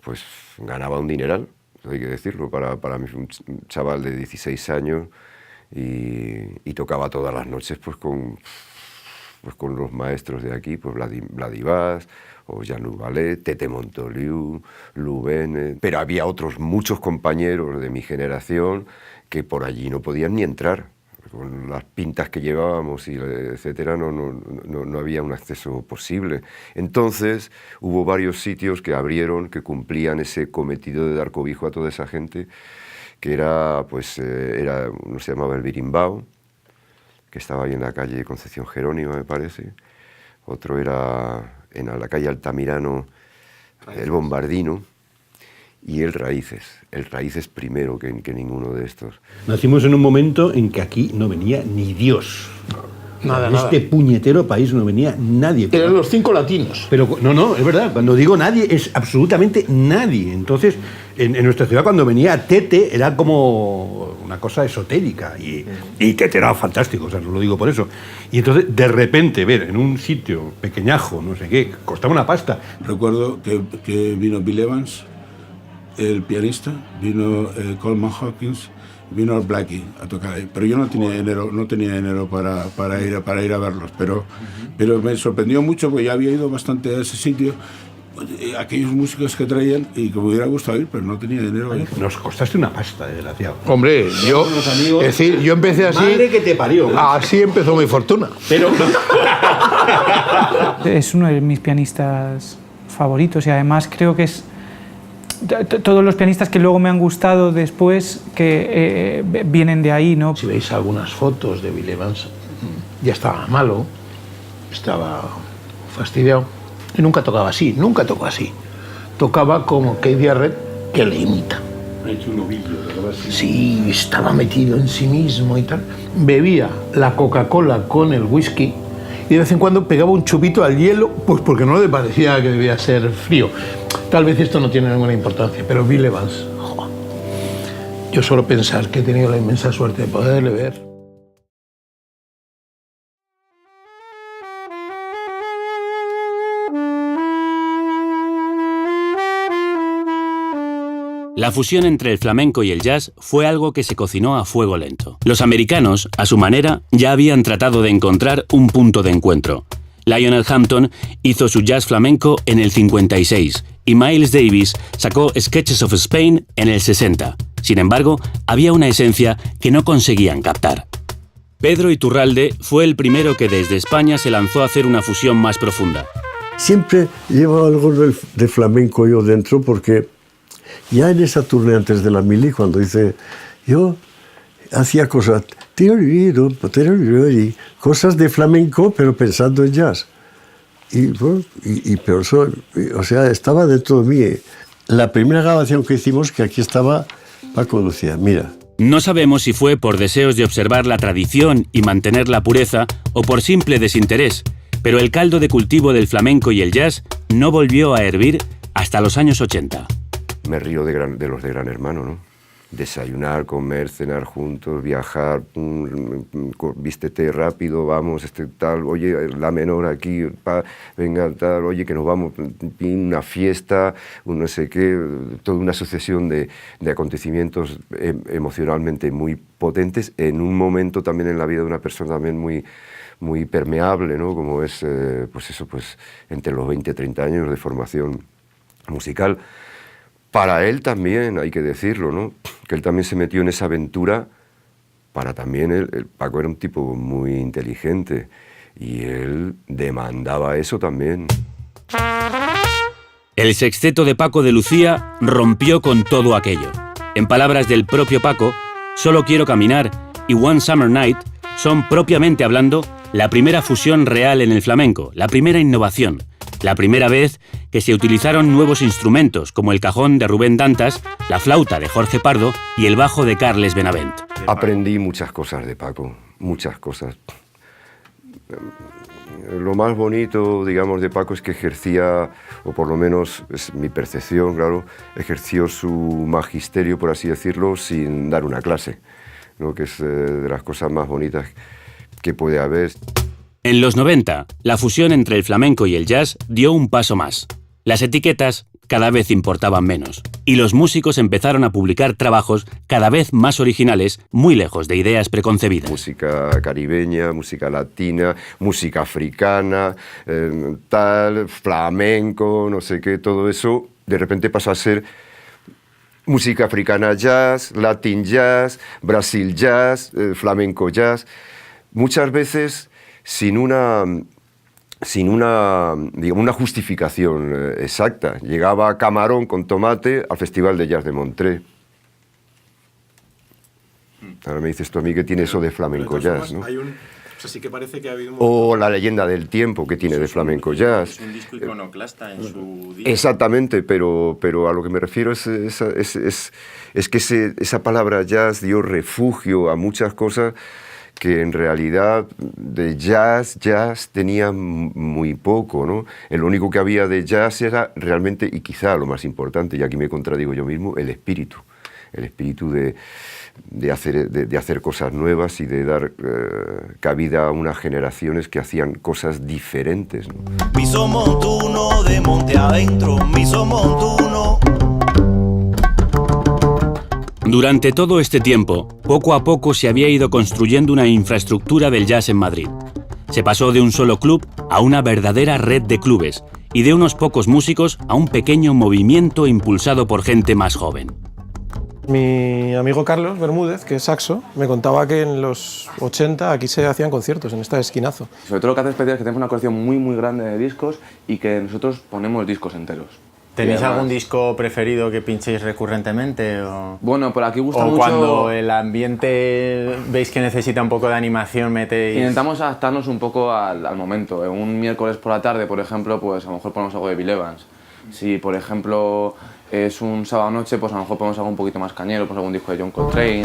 pues ganaba un dineral, hay que decirlo, para mí un chaval de 16 años y tocaba todas las noches pues con los maestros de aquí, pues Vladivás, o Jean-Luc Ballet, Tete Montoliu, Lou Bennett, pero había otros muchos compañeros de mi generación que por allí no podían ni entrar. Con las pintas que llevábamos, y etcétera, no había un acceso posible. Entonces hubo varios sitios que abrieron, que cumplían ese cometido de dar cobijo a toda esa gente, que era, pues, uno se llamaba el Birimbao, que estaba ahí en la calle Concepción Jerónima, me parece. Otro era en la calle Altamirano, el Bombardino, y el Raíces primero que ninguno de estos. Nacimos en un momento en que aquí no venía ni Dios. Nada, en este puñetero país no venía nadie. Eran los 5 latinos. Pero no, es verdad, cuando digo nadie, es absolutamente nadie. Entonces, en nuestra ciudad cuando venía Tete era como una cosa esotérica y Tete era fantástico, o sea, no lo digo por eso. Y entonces, de repente, ver en un sitio pequeñajo, no sé qué, costaba una pasta. Recuerdo que vino Bill Evans, el pianista, vino Coleman Hawkins, vino Art Blakey a tocar ahí, pero yo no tenía dinero para ir a verlos, pero me sorprendió mucho porque ya había ido bastante a ese sitio aquellos músicos que traían y que me hubiera gustado ir, pero no tenía dinero. Nos costaste una pasta, desgraciado. Hombre, es decir, yo empecé así. Madre que te parió. Así empezó mi fortuna. Pero es uno de mis pianistas favoritos y además creo que es todos los pianistas que luego me han gustado después que vienen de ahí, ¿no? Si veis algunas fotos de Bill Evans, ya estaba malo, estaba fastidiado y nunca tocaba así, nunca tocó así. Tocaba como Keith Jarrett, que le imita. Ha hecho un ovillo, ¿verdad? Sí, estaba metido en sí mismo y tal. Bebía la Coca-Cola con el whisky y de vez en cuando pegaba un chupito al hielo, pues porque no le parecía que debía ser frío. Tal vez esto no tiene ninguna importancia, pero Bill Evans, yo solo pensar que he tenido la inmensa suerte de poderle ver. La fusión entre el flamenco y el jazz fue algo que se cocinó a fuego lento. Los americanos, a su manera, ya habían tratado de encontrar un punto de encuentro. Lionel Hampton hizo su jazz flamenco en el 56 y Miles Davis sacó Sketches of Spain en el 60. Sin embargo, había una esencia que no conseguían captar. Pedro Iturralde fue el primero que desde España se lanzó a hacer una fusión más profunda. Siempre llevo algo de flamenco yo dentro porque ya en esa turné antes de la mili, cuando hice, yo hacía cosas, cosas de flamenco, pero pensando en jazz. Pero eso, o sea, estaba dentro de mí. La primera grabación que hicimos, que aquí estaba Paco Lucía, mira. No sabemos si fue por deseos de observar la tradición y mantener la pureza o por simple desinterés, pero el caldo de cultivo del flamenco y el jazz no volvió a hervir hasta los años 80. Me río de los de Gran Hermano, ¿no? Desayunar, comer, cenar juntos, viajar, vístete rápido, vamos, tal, oye, la menor aquí, venga, tal, oye, que nos vamos, una fiesta, un no sé qué, toda una sucesión de acontecimientos emocionalmente muy potentes, en un momento también en la vida de una persona también muy permeable, ¿no? Como es, pues entre los 20 y 30 años de formación musical. Para él también, hay que decirlo, ¿no? Que él también se metió en esa aventura para también... el Paco era un tipo muy inteligente y él demandaba eso también. El sexteto de Paco de Lucía rompió con todo aquello. En palabras del propio Paco, Solo quiero caminar y One Summer Night son, propiamente hablando, la primera fusión real en el flamenco, la primera innovación. La primera vez que se utilizaron nuevos instrumentos como el cajón de Rubén Dantas, la flauta de Jorge Pardo y el bajo de Carles Benavent. Aprendí muchas cosas de Paco, muchas cosas. Lo más bonito, digamos, de Paco es que ejercía, o por lo menos es mi percepción, claro, ejerció su magisterio, por así decirlo, sin dar una clase, ¿no? Que es de las cosas más bonitas que puede haber. En los 90, la fusión entre el flamenco y el jazz dio un paso más. Las etiquetas cada vez importaban menos, y los músicos empezaron a publicar trabajos cada vez más originales, muy lejos de ideas preconcebidas. Música caribeña, música latina, música africana, tal, flamenco, no sé qué, todo eso de repente pasó a ser música africana jazz, latin jazz, Brasil jazz, flamenco jazz, muchas veces sin una justificación exacta. Llegaba camarón con tomate al Festival de Jazz de Montreux. Ahora me dices tú a mí que tiene eso de flamenco jazz, ¿no? O sea, sí que parece que ha habido O La leyenda del tiempo, que tiene de flamenco jazz. Es un disco iconoclasta en su día. Exactamente, pero a lo que me refiero es que esa palabra jazz dio refugio a muchas cosas que en realidad de jazz tenía muy poco, ¿no? El único que había de jazz era realmente, y quizá lo más importante, y aquí me contradigo yo mismo, el espíritu de hacer cosas nuevas y de dar cabida a unas generaciones que hacían cosas diferentes, ¿no? Miso montuno de monte adentro, miso montuno. Durante todo este tiempo, poco a poco se había ido construyendo una infraestructura del jazz en Madrid. Se pasó de un solo club a una verdadera red de clubes, y de unos pocos músicos a un pequeño movimiento impulsado por gente más joven. Mi amigo Carlos Bermúdez, que es saxo, me contaba que en los 80 aquí se hacían conciertos, en esta esquinazo. Sobre todo lo que hace especial es que tenemos una colección muy grande de discos y que nosotros ponemos discos enteros. ¿Tenéis algún disco preferido que pinchéis recurrentemente? Bueno, por aquí gusta mucho... mucho... cuando el ambiente veis que necesita un poco de animación, metéis... Intentamos adaptarnos un poco al momento. Un miércoles por la tarde, por ejemplo, pues a lo mejor ponemos algo de Bill Evans. Si, por ejemplo, es un sábado noche, pues a lo mejor ponemos algo un poquito más cañero, pues algún disco de John Coltrane.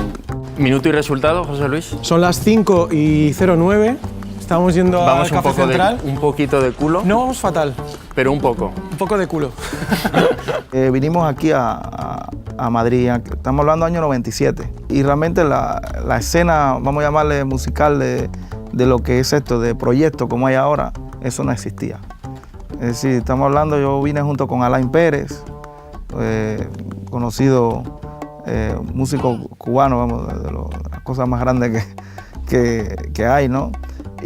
¿Minuto y resultado, José Luis? Son las 5:09. Estamos yendo al Café Central. Un poquito de culo. No vamos fatal. Pero un poco. Un poco de culo. Vinimos aquí a Madrid, estamos hablando del año 97, y realmente la escena, vamos a llamarle musical, de lo que es esto, de proyecto como hay ahora, eso no existía. Es decir, estamos hablando, yo vine junto con Alain Pérez, conocido músico cubano, vamos, de las cosas más grandes que hay, ¿no?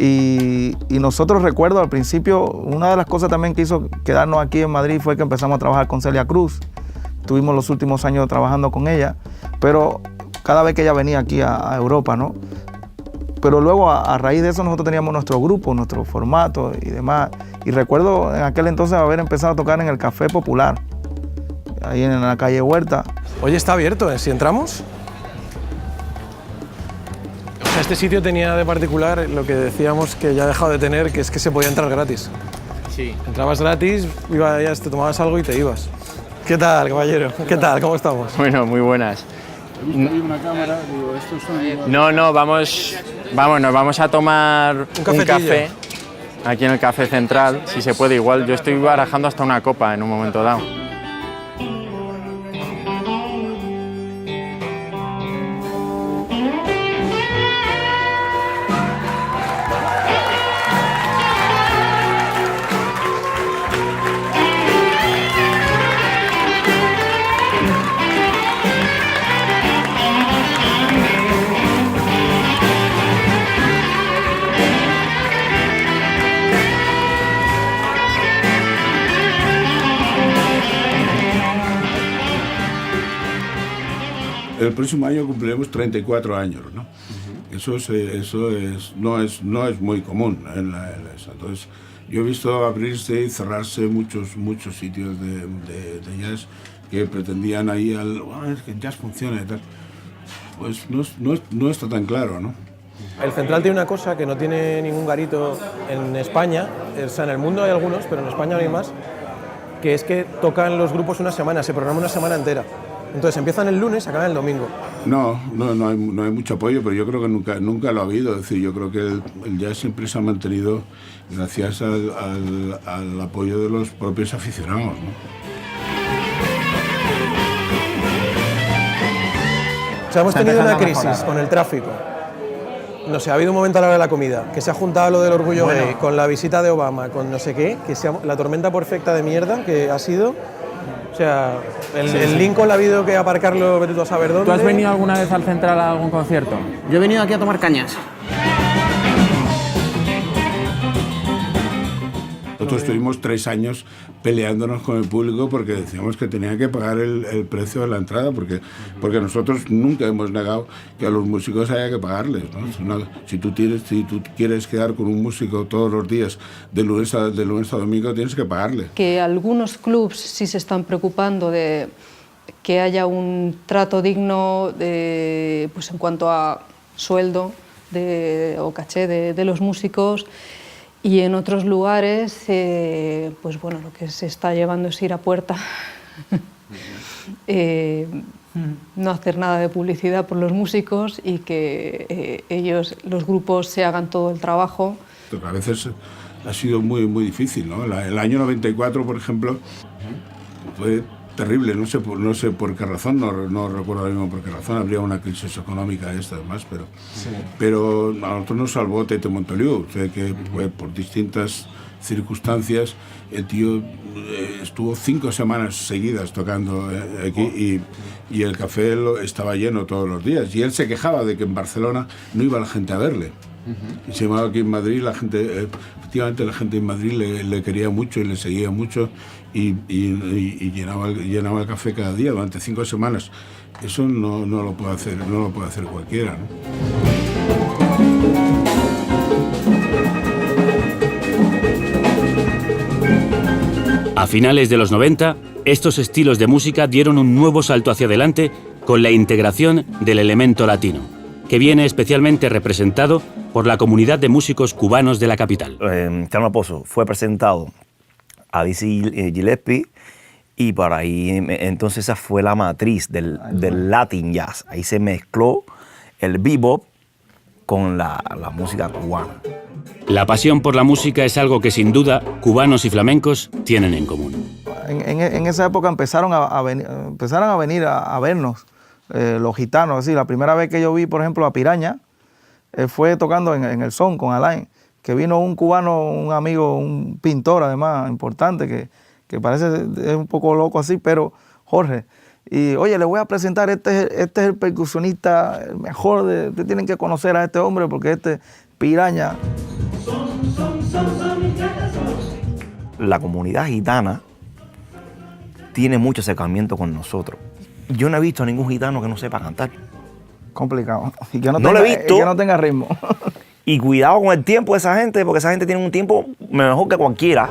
Y nosotros, recuerdo al principio, una de las cosas también que hizo quedarnos aquí en Madrid fue que empezamos a trabajar con Celia Cruz. Tuvimos los últimos años trabajando con ella, pero cada vez que ella venía aquí a Europa, ¿no? Pero luego, a raíz de eso, nosotros teníamos nuestro grupo, nuestro formato y demás. Y recuerdo en aquel entonces haber empezado a tocar en el Café Popular, ahí en la calle Huerta. Oye, está abierto, ¿eh? ¿Si entramos? Este sitio tenía de particular lo que decíamos que ya ha dejado de tener, que es que se podía entrar gratis. Sí. Entrabas gratis, te tomabas algo y te ibas. ¿Qué tal, caballero? ¿Qué tal? ¿Cómo estamos? Bueno, muy buenas. Una cámara, digo, estos son... No, vamos a tomar un café aquí en el Café Central, si se puede. Igual yo estoy barajando hasta una copa en un momento dado. El próximo año cumpliremos 34 años, ¿no? Eso no es muy común en esa. Entonces, yo he visto abrirse y cerrarse muchos sitios de jazz que pretendían ahí es que el jazz funciona y tal. Pues no está tan claro, ¿no? El Central tiene una cosa que no tiene ningún garito en España, o sea, en el mundo hay algunos, pero en España no hay más, que es que tocan los grupos una semana, se programa una semana entera. Entonces empiezan el lunes, acaban el domingo. No hay mucho apoyo, pero yo creo que nunca lo ha habido. Es decir, yo creo que el jazz siempre se ha mantenido gracias al apoyo de los propios aficionados, ¿no? O sea, hemos tenido una crisis con el tráfico. No sé, ha habido un momento a la hora de la comida, que se ha juntado lo del orgullo gay, con la visita de Obama, con no sé qué, la tormenta perfecta de mierda que ha sido. O sea, el Lincoln ha habido que aparcarlo, vete tú a saber dónde. ¿Tú has venido alguna vez al Central a algún concierto? Yo he venido aquí a tomar cañas. Nosotros estuvimos 3 años peleándonos con el público porque decíamos que tenían que pagar el precio de la entrada, porque nosotros nunca hemos negado que a los músicos haya que pagarles, ¿no? Si tú quieres quedar con un músico todos los días, de lunes a domingo, tienes que pagarle. Que algunos clubs sí se están preocupando de que haya un trato digno pues en cuanto a sueldo o caché de los músicos. Y en otros lugares, pues bueno, lo que se está llevando es ir a puerta, no hacer nada de publicidad por los músicos y que los grupos, se hagan todo el trabajo. A veces ha sido muy difícil, ¿no? El año 94, por ejemplo, fue terrible, no sé por qué razón, no recuerdo ahora mismo por qué razón, habría una crisis económica esta además, pero a nosotros nos salvó Tete Montoliu, o sea, que fue por distintas circunstancias, el tío estuvo 5 semanas seguidas tocando aquí y el café estaba lleno todos los días. Y él se quejaba de que en Barcelona no iba la gente a verle. Y se llamaba aquí en Madrid, efectivamente la gente en Madrid le quería mucho y le seguía mucho y llenaba el café cada día durante 5 semanas. Eso no lo puede hacer cualquiera, ¿no? A finales de los 90, estos estilos de música dieron un nuevo salto hacia adelante con la integración del elemento latino, que viene especialmente representado por la comunidad de músicos cubanos de la capital. Carlos Pozo fue presentado a Dizzy Gillespie y por ahí, entonces esa fue la matriz del Latin Jazz. Ahí se mezcló el bebop con la música cubana. La pasión por la música es algo que sin duda cubanos y flamencos tienen en común. En esa época empezaron a venir a vernos los gitanos. Es decir, la primera vez que yo vi, por ejemplo, a Piraña, fue tocando en el Son con Alain, que vino un cubano, un amigo, un pintor además importante, que parece es un poco loco así, pero Jorge. Y oye, le voy a presentar, este es el percusionista, el mejor, ustedes tienen que conocer a este hombre porque Piraña. La comunidad gitana tiene mucho acercamiento con nosotros. Yo no he visto a ningún gitano que no sepa cantar. Complicado. Y que no lo he visto. Y que no tenga ritmo. Y cuidado con el tiempo de esa gente, porque esa gente tiene un tiempo mejor que cualquiera.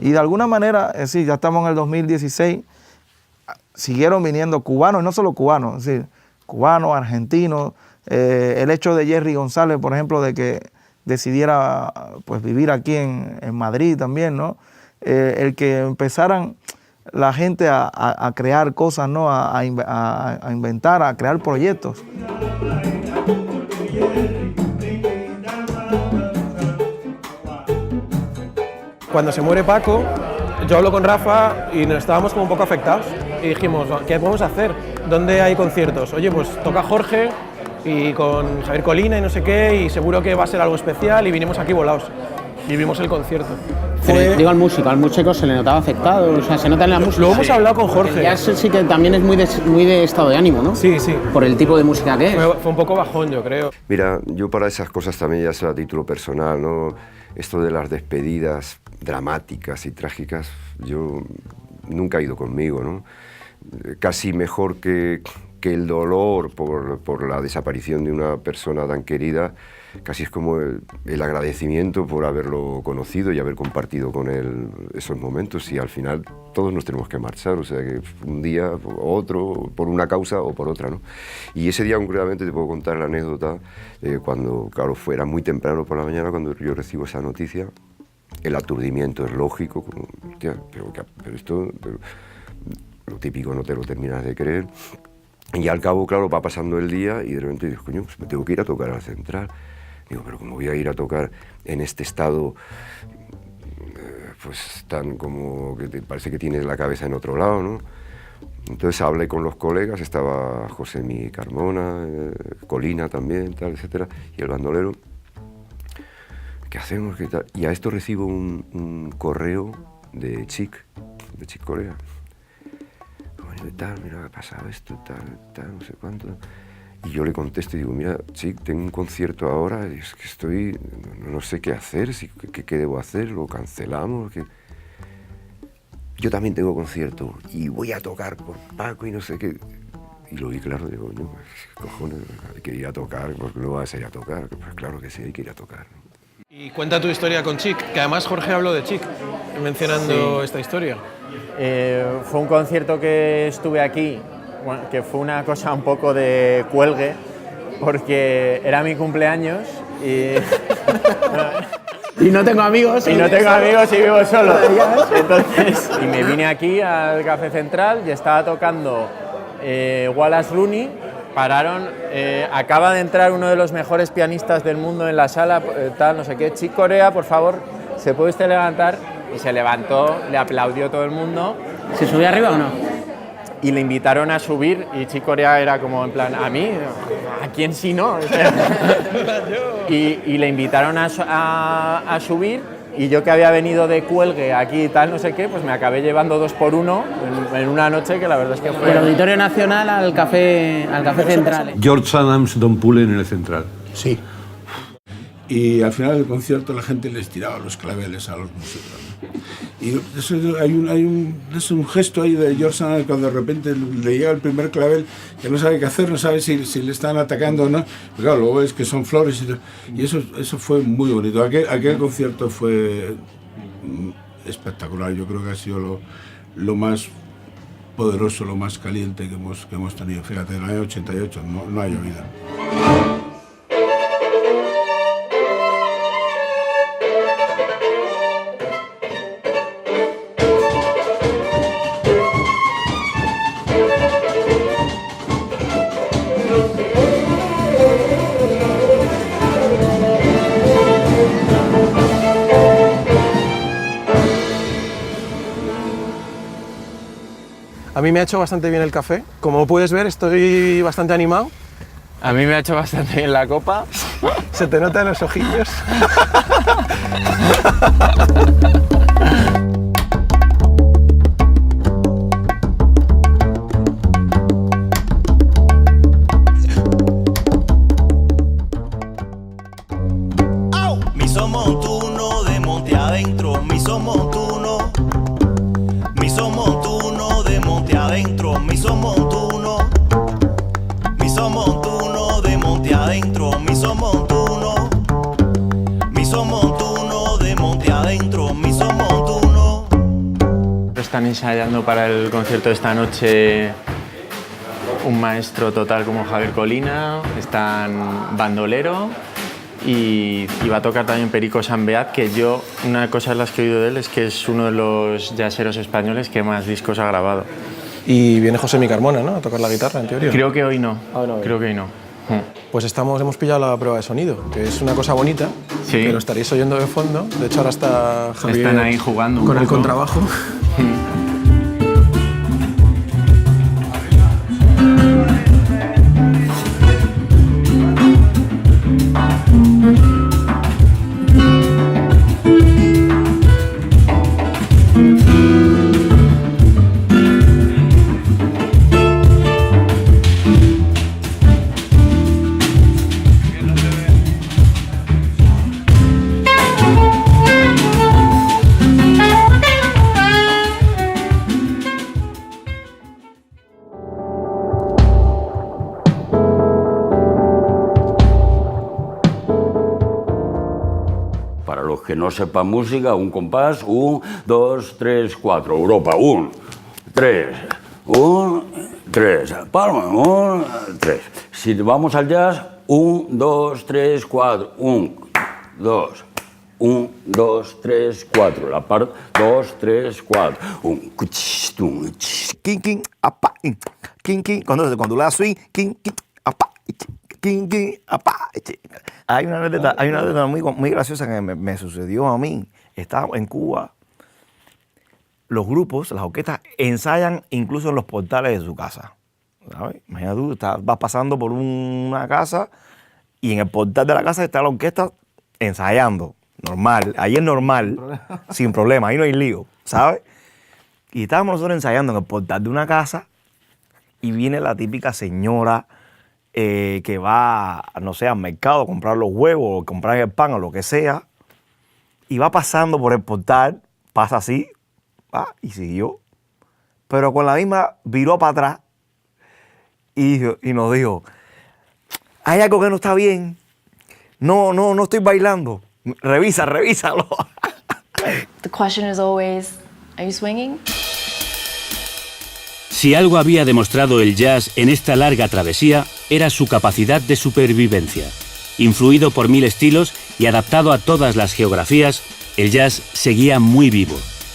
Y de alguna manera, sí, ya estamos en el 2016, siguieron viniendo cubanos, y no solo cubanos, es decir, cubanos, argentinos. El hecho de Jerry González, por ejemplo, de que decidiera pues, vivir aquí en Madrid también, ¿no? El que empezaran la gente a crear cosas, ¿no? A inventar, a crear proyectos. Cuando se muere Paco, yo hablo con Rafa y nos estábamos como un poco afectados. Y dijimos, ¿qué podemos hacer? ¿Dónde hay conciertos? Oye, pues toca Jorge y con Javier Colina y no sé qué, y seguro que va a ser algo especial, y vinimos aquí volados. Y vimos el concierto. Digo al músico se le notaba afectado, o sea, se nota en la música. Lo hemos hablado con Jorge. Ya sí que también es muy de estado de ánimo, ¿no? Sí, sí. Por el tipo de música que es. Fue un poco bajón, yo creo. Mira, yo para esas cosas también, ya sea a título personal, ¿no? Esto de las despedidas dramáticas y trágicas, yo nunca ha ido conmigo, ¿no? Casi mejor que el dolor por la desaparición de una persona tan querida, casi es como el agradecimiento por haberlo conocido y haber compartido con él esos momentos, y al final todos nos tenemos que marchar, o sea que un día o otro, por una causa o por otra, ¿no? Y ese día concretamente te puedo contar la anécdota de cuando, claro, era muy temprano por la mañana cuando yo recibo esa noticia. El aturdimiento es lógico, como, hostia, pero esto, lo típico no te lo terminas de creer. Y al cabo, claro, va pasando el día y de repente digo, coño, pues me tengo que ir a tocar a la central. Digo, pero ¿cómo voy a ir a tocar en este estado, pues tan como que te parece que tienes la cabeza en otro lado, ¿no? Entonces hablé con los colegas, estaba Josemi Carmona, Colina también, tal, etcétera, y el bandolero. ¿Qué hacemos? ¿Qué tal? Y a esto recibo un correo de Chic Corea. Tal, mira, ha pasado esto, tal, no sé cuánto. Y yo le contesto y digo, mira, Chic, tengo un concierto ahora, y es que no sé qué hacer, qué debo hacer, lo cancelamos. Yo también tengo concierto y voy a tocar por Paco y no sé qué. Y lo vi claro, digo, no, cojones, hay que ir a tocar, porque no vas a ir a tocar. Pues claro que sí, hay que ir a tocar. Y cuenta tu historia con Chic, que además Jorge habló de Chic, mencionando esta historia. Fue un concierto que estuve aquí, bueno, que fue una cosa un poco de cuelgue, porque era mi cumpleaños y... Y no tengo amigos. Y no tengo amigos y vivo solo. Entonces, y me vine aquí al Café Central y estaba tocando Wallace Rooney. Pararon, acaba de entrar uno de los mejores pianistas del mundo en la sala, tal, no sé qué, Chic Corea, por favor, ¿se puede usted levantar? Y se levantó, le aplaudió todo el mundo. ¿Se subió arriba o no? y le invitaron a subir y Chick Corea era como en plan, ¿a mí? ¿A quién si no? y le invitaron a subir y yo que había venido de cuelgue aquí y tal, no sé qué, pues me acabé llevando 2 por 1 en una noche que la verdad es que fue... Del Auditorio Nacional al Café Central. George Adams, Don Pullen en el Central. Sí. Y al final del concierto la gente les tiraba los claveles a los músicos, ¿no? Y eso, es un gesto ahí de George Sand cuando de repente le llega el primer clavel, que no sabe qué hacer, no sabe si le están atacando o no. Pero claro, luego ves que son flores y eso fue muy bonito. Aquel concierto fue espectacular. Yo creo que ha sido lo más poderoso, lo más caliente que hemos tenido. Fíjate, en el año 88 no ha llovido. A mí me ha hecho bastante bien el café. Como puedes ver, estoy bastante animado. A mí me ha hecho bastante bien la copa. Se te nota en los ojillos. Miso montuno de monte adentro, miso montuno. Miso montuno de monte adentro, miso montuno. Miso montuno de monte adentro, miso montuno. Miso montuno de monte adentro, miso montuno. Están ensayando para el concierto de esta noche un maestro total como Javier Colina, están bandolero y va a tocar también Perico Sambeat, que yo, una cosa de las que he oído de él es que es uno de los jazzeros españoles que más discos ha grabado. Y viene Josemi Carmona, ¿no?, a tocar la guitarra, en teoría. Creo que hoy no. Creo que hoy no. Pues hemos pillado la prueba de sonido, que es una cosa bonita, sí, que lo estaréis oyendo de fondo. De hecho, ahora está Javier están ahí jugando con el poco. contrabajo. Que no sepa música, un compás, 1, 2, 3, 4, Europa, 1, 3, 1, 3, palma, 1, 3. Si vamos al jazz, 1, 2, 3, 4, 1, 2, 1, 2, 3, 4, la parte 2, 3, 4, 1, king, king, apa, king, king, cuando le das swing, king, king, apa, king, king, apa. Hay una anécdota muy graciosa que me sucedió a mí. Estaba en Cuba, los grupos, las orquestas, ensayan incluso en los portales de su casa. ¿Sabes? Imagina tú, vas pasando por una casa y en el portal de la casa está la orquesta ensayando. Normal, ahí es normal, sin problema, ahí no hay lío, ¿sabes? Y estábamos nosotros ensayando en el portal de una casa y viene la típica señora que va, no sé, al mercado a comprar los huevos o comprar el pan o lo que sea, y va pasando por el portal, pasa así, va, y siguió. Pero con la misma viró para atrás y nos dijo, hay algo que no está bien, no estoy bailando, revísalo. The question is always, are you swinging? Si algo había demostrado el jazz en esta larga travesía, era su capacidad de supervivencia. Influido por 1000 estilos y adaptado a todas las geografías, el jazz seguía muy vivo.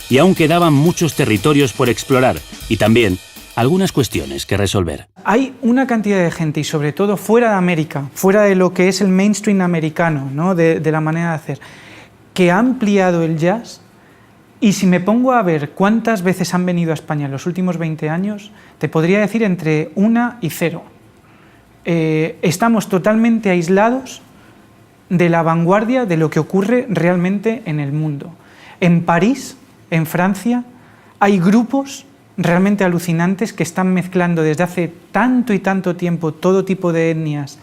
Y aún quedaban muchos territorios por explorar y también algunas cuestiones que resolver. Hay una cantidad de gente, y sobre todo fuera de América, fuera de lo que es el mainstream americano, ¿no?, de la manera de hacer, que ha ampliado el jazz Y si me pongo a ver cuántas veces han venido a España en los últimos 20 años, te podría decir entre 1 y 0. Estamos totalmente aislados de la vanguardia de lo que ocurre realmente en el mundo. En París, en Francia, hay grupos realmente alucinantes que están mezclando desde hace tanto y tanto tiempo todo tipo de etnias,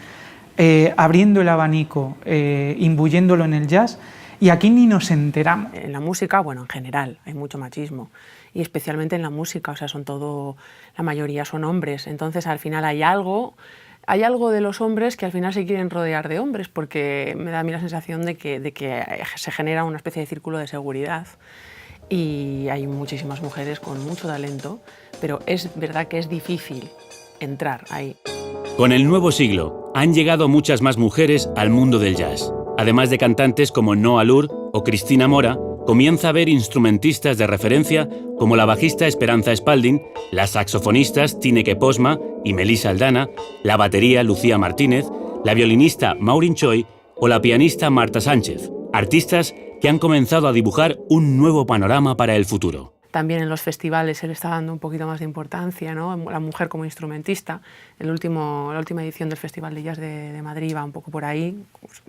abriendo el abanico, imbuyéndolo en el jazz, y aquí ni nos enteramos. En la música, bueno, en general, hay mucho machismo, y especialmente en la música, o sea, la mayoría son hombres, entonces al final hay algo de los hombres que al final se quieren rodear de hombres, porque me da a mí la sensación de que se genera una especie de círculo de seguridad, y hay muchísimas mujeres con mucho talento, pero es verdad que es difícil entrar ahí. Con el nuevo siglo han llegado muchas más mujeres al mundo del jazz. Además de cantantes como Noa Lur o Cristina Mora, comienza a haber instrumentistas de referencia como la bajista Esperanza Spalding, las saxofonistas Tineke Posma y Melissa Aldana, la batería Lucía Martínez, la violinista Maureen Choi o la pianista Marta Sánchez, artistas que han comenzado a dibujar un nuevo panorama para el futuro. También en los festivales se le está dando un poquito más de importancia, ¿no? La mujer como instrumentista. La última edición del Festival de Jazz de Madrid va un poco por ahí,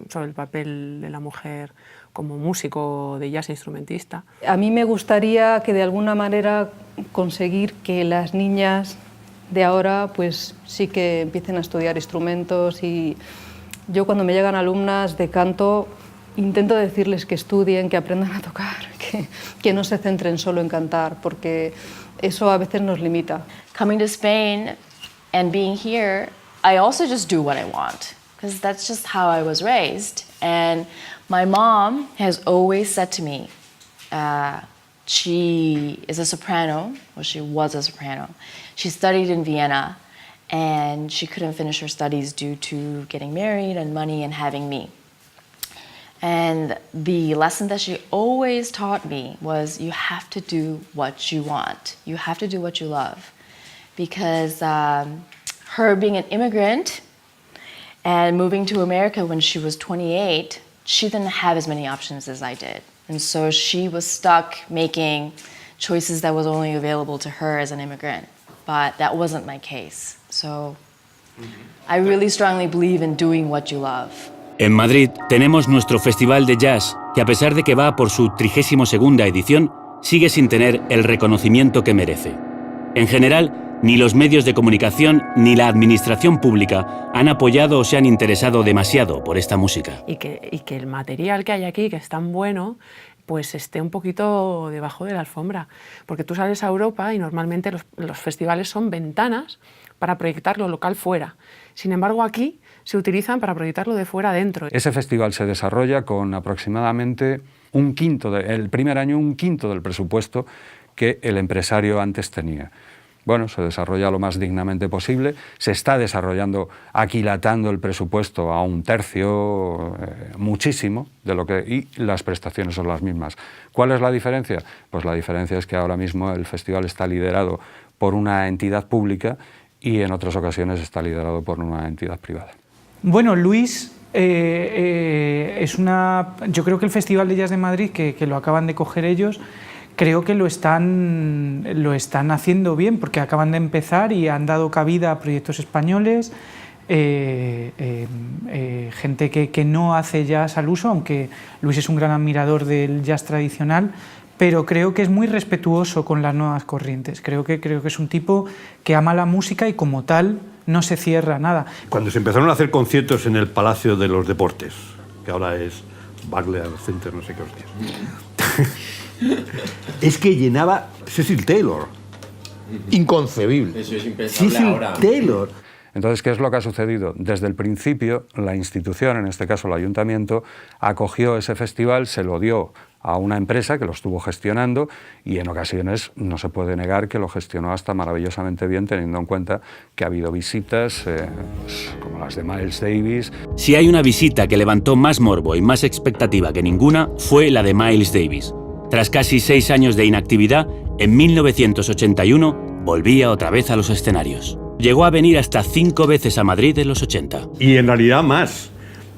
sobre el papel de la mujer como músico de jazz e instrumentista. A mí me gustaría que de alguna manera conseguir que las niñas de ahora pues sí que empiecen a estudiar instrumentos, y yo cuando me llegan alumnas de canto intento decirles que estudien, que aprendan a tocar, que no se centren solo en cantar, porque eso a veces nos limita. Coming to Spain and being here, I also just do what I want, because that's just how I was raised. And my mom has always said to me, she is a soprano, or she was a soprano. She studied in Vienna, and she couldn't finish her studies due to getting married and money and having me. And the lesson that she always taught me was, you have to do what you want. You have to do what you love. Because her being an immigrant and moving to America when she was 28, she didn't have as many options as I did. And so she was stuck making choices that was only available to her as an immigrant. But that wasn't my case. So I really strongly believe in doing what you love. En Madrid tenemos nuestro Festival de Jazz, que a pesar de que va por su 32ª edición, sigue sin tener el reconocimiento que merece. En general, ni los medios de comunicación ni la administración pública han apoyado o se han interesado demasiado por esta música. Y que el material que hay aquí, que es tan bueno, pues esté un poquito debajo de la alfombra. Porque tú sales a Europa y normalmente los festivales son ventanas para proyectar lo local fuera. Sin embargo, aquí se utilizan para proyectarlo de fuera adentro. Ese festival se desarrolla con aproximadamente el primer año un quinto del presupuesto que el empresario antes tenía. Bueno, se desarrolla lo más dignamente posible, se está desarrollando, aquilatando el presupuesto a un tercio, muchísimo, y las prestaciones son las mismas. ¿Cuál es la diferencia? Pues la diferencia es que ahora mismo el festival está liderado por una entidad pública y en otras ocasiones está liderado por una entidad privada. Bueno, Luis, yo creo que el Festival de Jazz de Madrid, que lo acaban de coger ellos, creo que lo están haciendo bien, porque acaban de empezar y han dado cabida a proyectos españoles, gente que no hace jazz al uso, aunque Luis es un gran admirador del jazz tradicional, pero creo que es muy respetuoso con las nuevas corrientes. Creo que es un tipo que ama la música y como tal no se cierra nada. Cuando se empezaron a hacer conciertos en el Palacio de los Deportes, que ahora es Barclays Center, no sé qué hostias, es que llenaba Cecil Taylor. Inconcebible. Eso es impensable Cecil ahora. Taylor. Entonces, ¿qué es lo que ha sucedido? Desde el principio, la institución, en este caso el ayuntamiento, acogió ese festival, se lo dio a una empresa que lo estuvo gestionando y en ocasiones no se puede negar que lo gestionó hasta maravillosamente bien, teniendo en cuenta que ha habido visitas como las de Miles Davis. Si hay una visita que levantó más morbo y más expectativa que ninguna, fue la de Miles Davis. Tras casi 6 años de inactividad, en 1981 volvía otra vez a los escenarios. Llegó a venir hasta 5 veces a Madrid en los 80. Y en realidad más,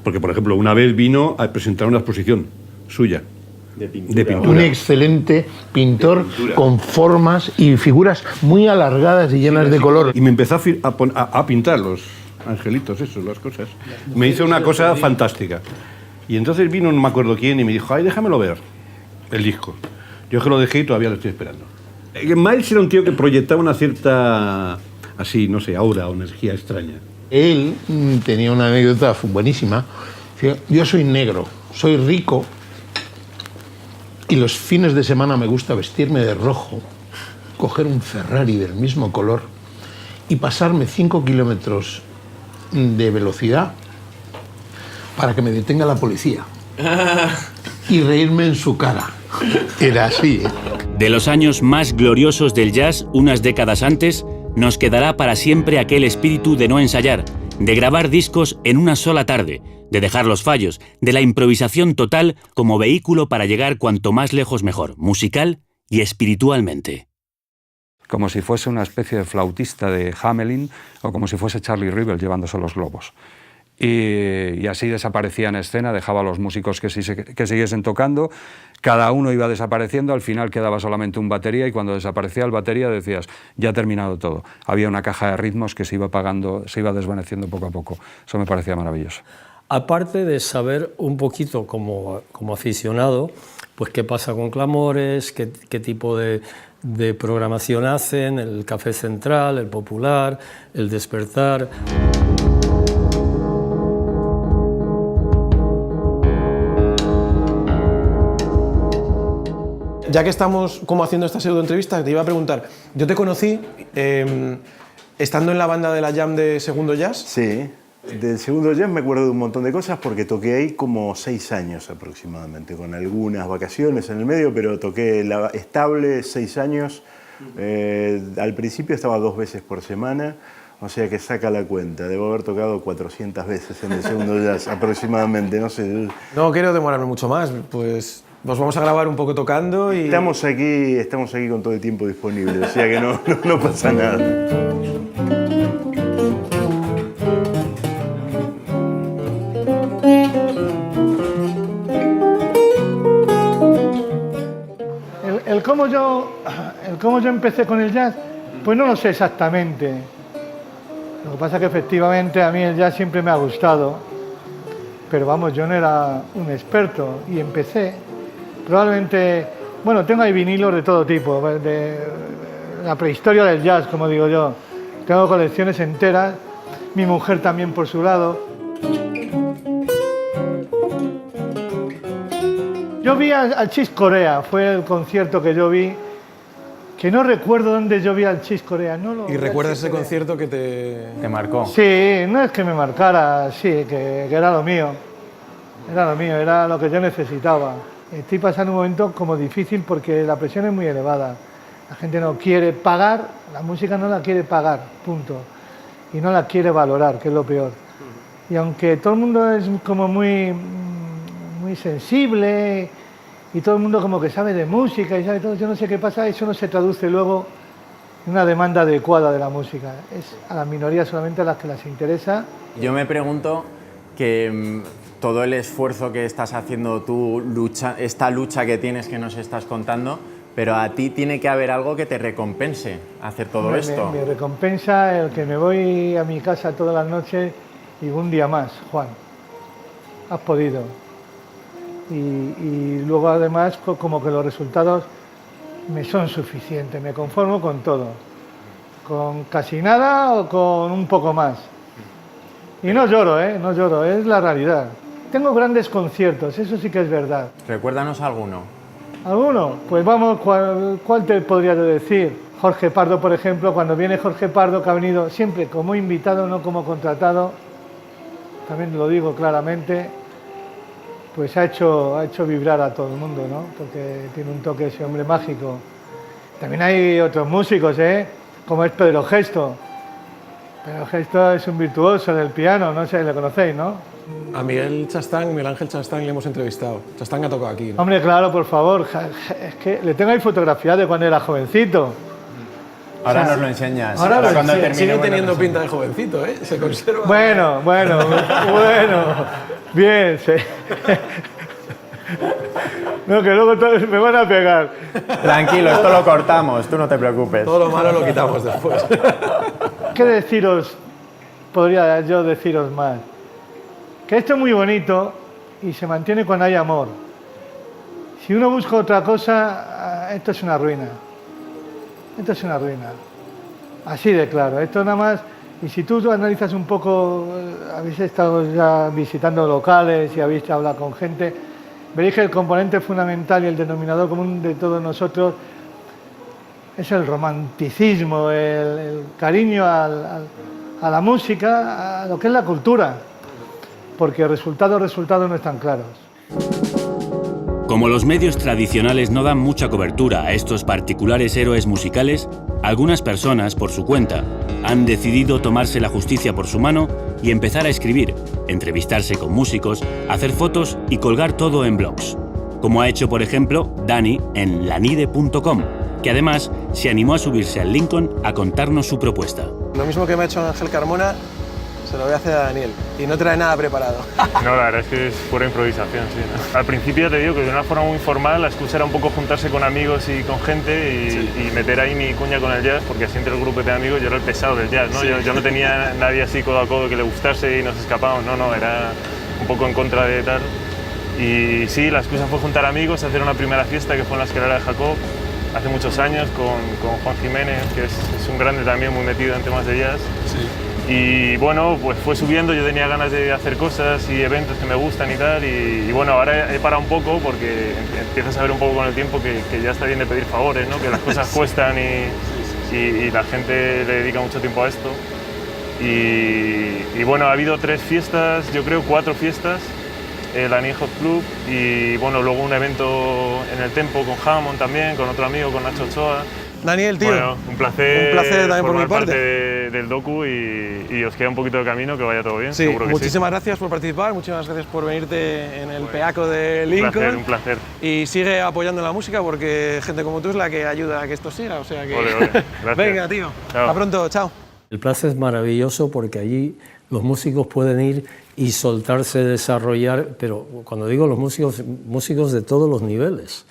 porque por ejemplo una vez vino a presentar una exposición suya, De pintura. Un excelente pintor con formas y figuras muy alargadas y llenas de color. Y me empezó a pintar los angelitos, esos, las cosas. Me hizo una cosa fantástica. Y entonces vino, no me acuerdo quién, y me dijo, ay, déjamelo ver, el disco. Yo que lo dejé y todavía lo estoy esperando. Miles era un tío que proyectaba una cierta, así, no sé, aura o energía extraña. Él tenía una anécdota buenísima. Yo soy negro, soy rico, y los fines de semana me gusta vestirme de rojo, coger un Ferrari del mismo color y pasarme 5 kilómetros de velocidad para que me detenga la policía y reírme en su cara. Era así, ¿eh? De los años más gloriosos del jazz, unas décadas antes, nos quedará para siempre aquel espíritu de no ensayar, de grabar discos en una sola tarde, de dejar los fallos, de la improvisación total como vehículo para llegar cuanto más lejos mejor, musical y espiritualmente. Como si fuese una especie de flautista de Hamelin o como si fuese Charlie Ribble llevándose los globos. Y así desaparecía en escena, dejaba a los músicos que siguiesen tocando, cada uno iba desapareciendo, al final quedaba solamente un batería y cuando desaparecía el batería decías, ya ha terminado todo. Había una caja de ritmos que se iba apagando, se iba desvaneciendo poco a poco. Eso me parecía maravilloso. Aparte de saber un poquito como aficionado, pues qué pasa con Clamores, qué tipo de programación hacen, el Café Central, el Popular, el Despertar. Ya que estamos como haciendo esta pseudo entrevista, te iba a preguntar, yo te conocí estando en la banda de la Jam de Segundo Jazz. Sí, del Segundo Jazz me acuerdo de un montón de cosas porque toqué ahí como 6 años aproximadamente, con algunas vacaciones en el medio, pero toqué estable 6 años. Al principio estaba 2 veces por semana, o sea que saca la cuenta. Debo haber tocado 400 veces en el Segundo Jazz aproximadamente, no sé. No quiero demorarme mucho más, pues vamos a grabar un poco tocando y... Estamos aquí con todo el tiempo disponible, o sea que no pasa nada. El cómo yo empecé con el jazz, pues no lo sé exactamente. Lo que pasa es que efectivamente a mí el jazz siempre me ha gustado, pero vamos, yo no era un experto y empecé. Probablemente, bueno, tengo ahí vinilos de todo tipo, de la prehistoria del jazz, como digo yo. Tengo colecciones enteras, mi mujer también por su lado. Yo vi al Chick Corea, fue el concierto que yo vi, que no recuerdo dónde yo vi al Chick Corea. ¿Y recuerdas ese concierto que te marcó? Sí, no es que me marcara, sí, que era lo mío. Era lo mío, era lo que yo necesitaba. Estoy pasando un momento como difícil porque la presión es muy elevada. La gente no quiere pagar, la música no la quiere pagar, punto. Y no la quiere valorar, que es lo peor. Y aunque todo el mundo es como muy sensible y todo el mundo como que sabe de música y sabe todo, yo no sé qué pasa, eso no se traduce luego en una demanda adecuada de la música. Es a las minorías solamente a las que les interesa. Yo me pregunto que todo el esfuerzo que estás haciendo tú, esta lucha que tienes que nos estás contando, pero a ti tiene que haber algo que te recompense hacer todo esto. Me recompensa el que me voy a mi casa todas las noches y un día más, Juan, has podido. Y luego además como que los resultados me son suficientes, me conformo con todo, con casi nada o con un poco más. Y no lloro, no lloro, es la realidad. Tengo grandes conciertos, eso sí que es verdad. Recuérdanos alguno. ¿Alguno? Pues vamos, ¿cuál te podría decir? Jorge Pardo, por ejemplo, cuando viene Jorge Pardo, que ha venido siempre como invitado, no como contratado, también lo digo claramente, pues ha hecho vibrar a todo el mundo, ¿no? Porque tiene un toque ese hombre mágico. También hay otros músicos, como es Pedro Gesto. Pedro Gesto es un virtuoso del piano, no sé, le conocéis, ¿no? A Miguel Ángel Chastán le hemos entrevistado. Chastán ha tocado aquí, ¿no? Hombre, claro, por favor, es que le tengo ahí fotografías de cuando era jovencito. Ahora nos lo enseñas. Ahora cuando sigue teniendo pinta de jovencito, se conserva. Bueno, bien. No, que luego me van a pegar. Tranquilo, esto lo cortamos, tú no te preocupes. Todo lo malo lo quitamos después. ¿Qué deciros? Podría yo deciros más. Que esto es muy bonito y se mantiene cuando hay amor. Si uno busca otra cosa, esto es una ruina. Esto es una ruina. Así de claro. Esto nada más... Y si tú analizas un poco, habéis estado ya visitando locales y habéis hablado con gente, veréis que el componente fundamental y el denominador común de todos nosotros es el romanticismo, el cariño a la música, a lo que es la cultura, porque resultados no están claros. Como los medios tradicionales no dan mucha cobertura a estos particulares héroes musicales, algunas personas, por su cuenta, han decidido tomarse la justicia por su mano y empezar a escribir, entrevistarse con músicos, hacer fotos y colgar todo en blogs. Como ha hecho, por ejemplo, Dani en lanide.com, que además se animó a subirse al Lincoln a contarnos su propuesta. Lo mismo que me ha hecho Ángel Carmona, se lo voy a hacer a Daniel. Y no trae nada preparado. No, la verdad es que es pura improvisación, sí, ¿no? Al principio te digo que de una forma muy informal, la excusa era un poco juntarse con amigos y con gente y meter ahí mi cuña con el jazz, porque así entre el grupo de amigos yo era el pesado del jazz, ¿no? Sí. Yo no tenía nadie así codo a codo que le gustase y nos escapábamos, no, era un poco en contra de tal. Y sí, la excusa fue juntar amigos, hacer una primera fiesta que fue en la Escalera de Jacob, hace muchos años, con Juan Jiménez, que es un grande también muy metido en temas de jazz. Sí. Y bueno, pues fue subiendo, yo tenía ganas de hacer cosas y eventos que me gustan y tal, y bueno, ahora he parado un poco porque empiezas a ver un poco con el tiempo que ya está bien de pedir favores, ¿no? Que las cosas cuestan y la gente le dedica mucho tiempo a esto. Y bueno, ha habido 3 fiestas, yo creo 4 fiestas, el Anijo Club y bueno, luego un evento en el Tempo con Hammond también, con otro amigo, con Nacho Ochoa. Daniel, tío, bueno, un placer también por mi parte. Del docu y os queda un poquito de camino, que vaya todo bien. Sí, seguro que muchísimas gracias por participar, muchísimas gracias por venirte en el Peaco de Lincoln. Un placer. Y sigue apoyando la música porque gente como tú es la que ayuda a que esto siga, o sea que... Ole. Gracias. Venga, tío, chao. Hasta pronto, chao. El Plaza es maravilloso porque allí los músicos pueden ir y soltarse, desarrollar, pero cuando digo los músicos de todos los niveles.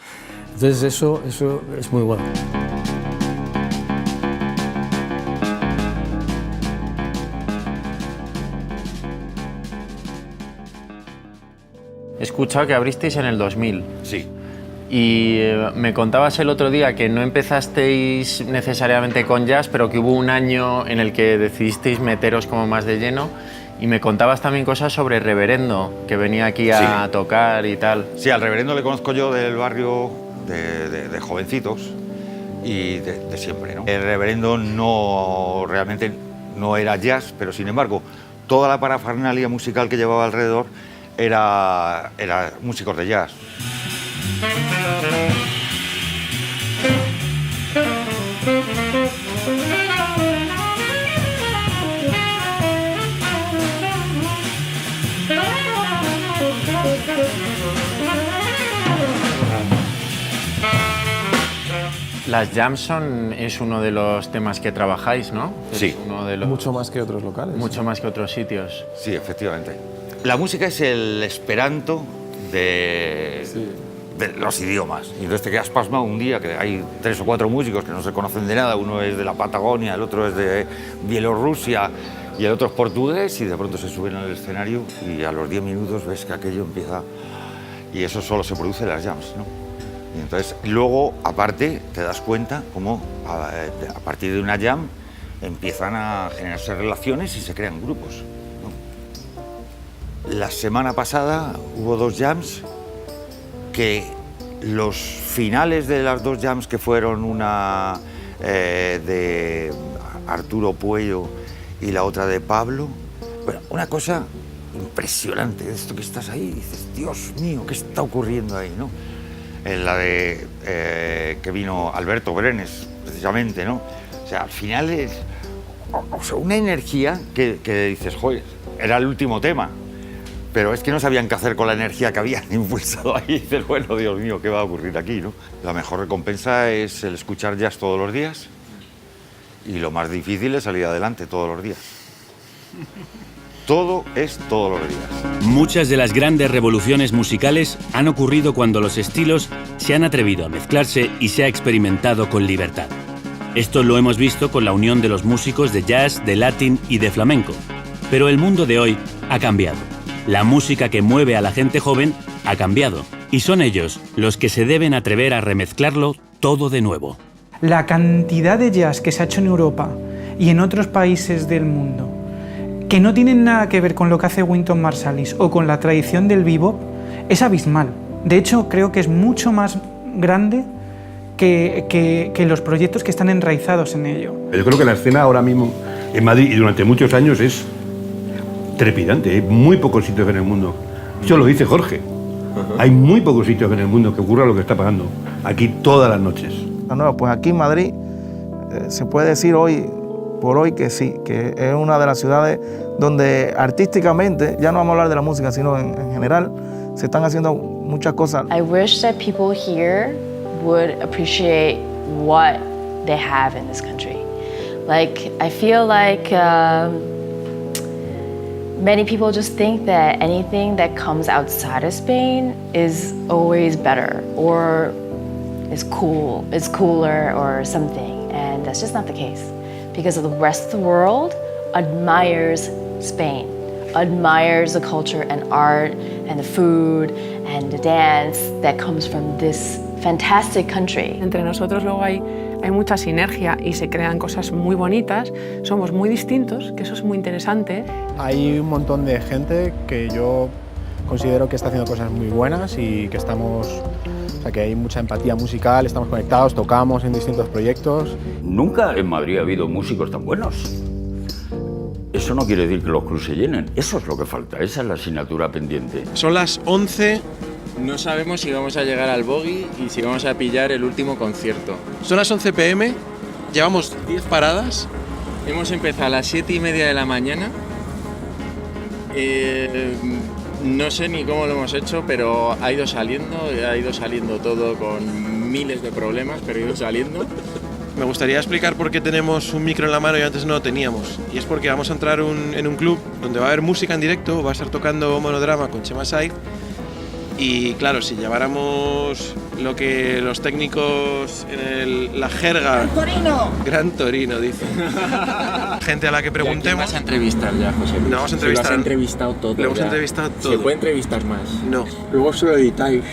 Entonces eso es muy bueno. He escuchado que abristeis en el 2000. Sí. Y me contabas el otro día que no empezasteis necesariamente con jazz, pero que hubo un año en el que decidisteis meteros como más de lleno. Y me contabas también cosas sobre Reverendo, que venía aquí a tocar y tal. Sí, al Reverendo le conozco yo del barrio de jovencitos y de siempre, ¿no? El Reverendo realmente no era jazz, pero sin embargo, toda la parafernalia musical que llevaba alrededor era músicos de jazz. Las Jamson es uno de los temas que trabajáis, ¿no? Sí. Mucho más que otros locales. Mucho más que otros sitios. Sí, efectivamente. La música es el esperanto de los idiomas. Y entonces te quedas pasmado un día que hay 3 o 4 músicos que no se conocen de nada. Uno es de la Patagonia, el otro es de Bielorrusia y el otro es portugués, y de pronto se suben al escenario y a los 10 minutos ves que aquello empieza... Y eso solo se produce en las jams, ¿no? Y entonces luego, aparte, te das cuenta cómo a partir de una jam empiezan a generarse relaciones y se crean grupos, ¿no? La semana pasada hubo 2 jams que los finales de las 2 jams, que fueron una de Arturo Puello y la otra de Pablo, bueno, una cosa impresionante, de esto que estás ahí y dices, Dios mío, ¿qué está ocurriendo ahí, no? En la de que vino Alberto Brenes, precisamente, ¿no? O sea, al final es una energía que dices, joder, era el último tema, pero es que no sabían qué hacer con la energía que habían impulsado ahí. Y dices, bueno, Dios mío, ¿qué va a ocurrir aquí, no? La mejor recompensa es el escuchar jazz todos los días y lo más difícil es salir adelante todos los días. Todo es todos los días. Muchas de las grandes revoluciones musicales han ocurrido cuando los estilos se han atrevido a mezclarse y se ha experimentado con libertad. Esto lo hemos visto con la unión de los músicos de jazz, de latín y de flamenco. Pero el mundo de hoy ha cambiado. La música que mueve a la gente joven ha cambiado. Y son ellos los que se deben atrever a remezclarlo todo de nuevo. La cantidad de jazz que se ha hecho en Europa y en otros países del mundo que no tienen nada que ver con lo que hace Wynton Marsalis o con la tradición del bebop es abismal. De hecho, creo que es mucho más grande que los proyectos que están enraizados en ello. Yo creo que la escena ahora mismo en Madrid y durante muchos años es trepidante. Hay muy pocos sitios en el mundo. Eso lo dice Jorge. Hay muy pocos sitios en el mundo que ocurra lo que está pasando aquí todas las noches. Pues aquí en Madrid se puede decir hoy por hoy que sí, que es una de las ciudades donde artísticamente, ya no vamos a hablar de la música, sino en general, se están haciendo muchas cosas. I wish that people here would appreciate what they have in this country. Like, I feel like many people just think that anything that comes outside of Spain is always better or is cool, is cooler or something, and that's just not the case. Because the rest of the world admires Spain, admires the culture and art and the food and the dance that comes from this fantastic country. Entre nosotros luego hay mucha sinergia y se crean cosas muy bonitas, somos muy distintos, que eso es muy interesante. Hay un montón de gente que yo considero que está haciendo cosas muy buenas y que estamos... O sea, que hay mucha empatía musical, estamos conectados, tocamos en distintos proyectos. Nunca en Madrid ha habido músicos tan buenos. Eso no quiere decir que los clubs se llenen. Eso es lo que falta, esa es la asignatura pendiente. Son las 11. No sabemos si vamos a llegar al Boggy y si vamos a pillar el último concierto. Son las 11 p.m, llevamos 10 paradas. Hemos empezado a las 7:30 de la mañana. No sé ni cómo lo hemos hecho, pero ha ido saliendo todo con miles de problemas, pero ha ido saliendo. Me gustaría explicar por qué tenemos un micro en la mano y antes no lo teníamos. Y es porque vamos a entrar en un club donde va a haber música en directo, va a estar tocando Monodrama con Chema Saiz. Y claro, si lleváramos lo que los técnicos en la jerga... ¡Gran Torino! Gran Torino, dice. Gente a la que preguntemos... ¿Vas a entrevistar ya, José Luis? No, vamos a entrevistar... Lo has entrevistado todo. Lo hemos entrevistado todo. ¿Se puede entrevistar más? No. Luego se lo editáis.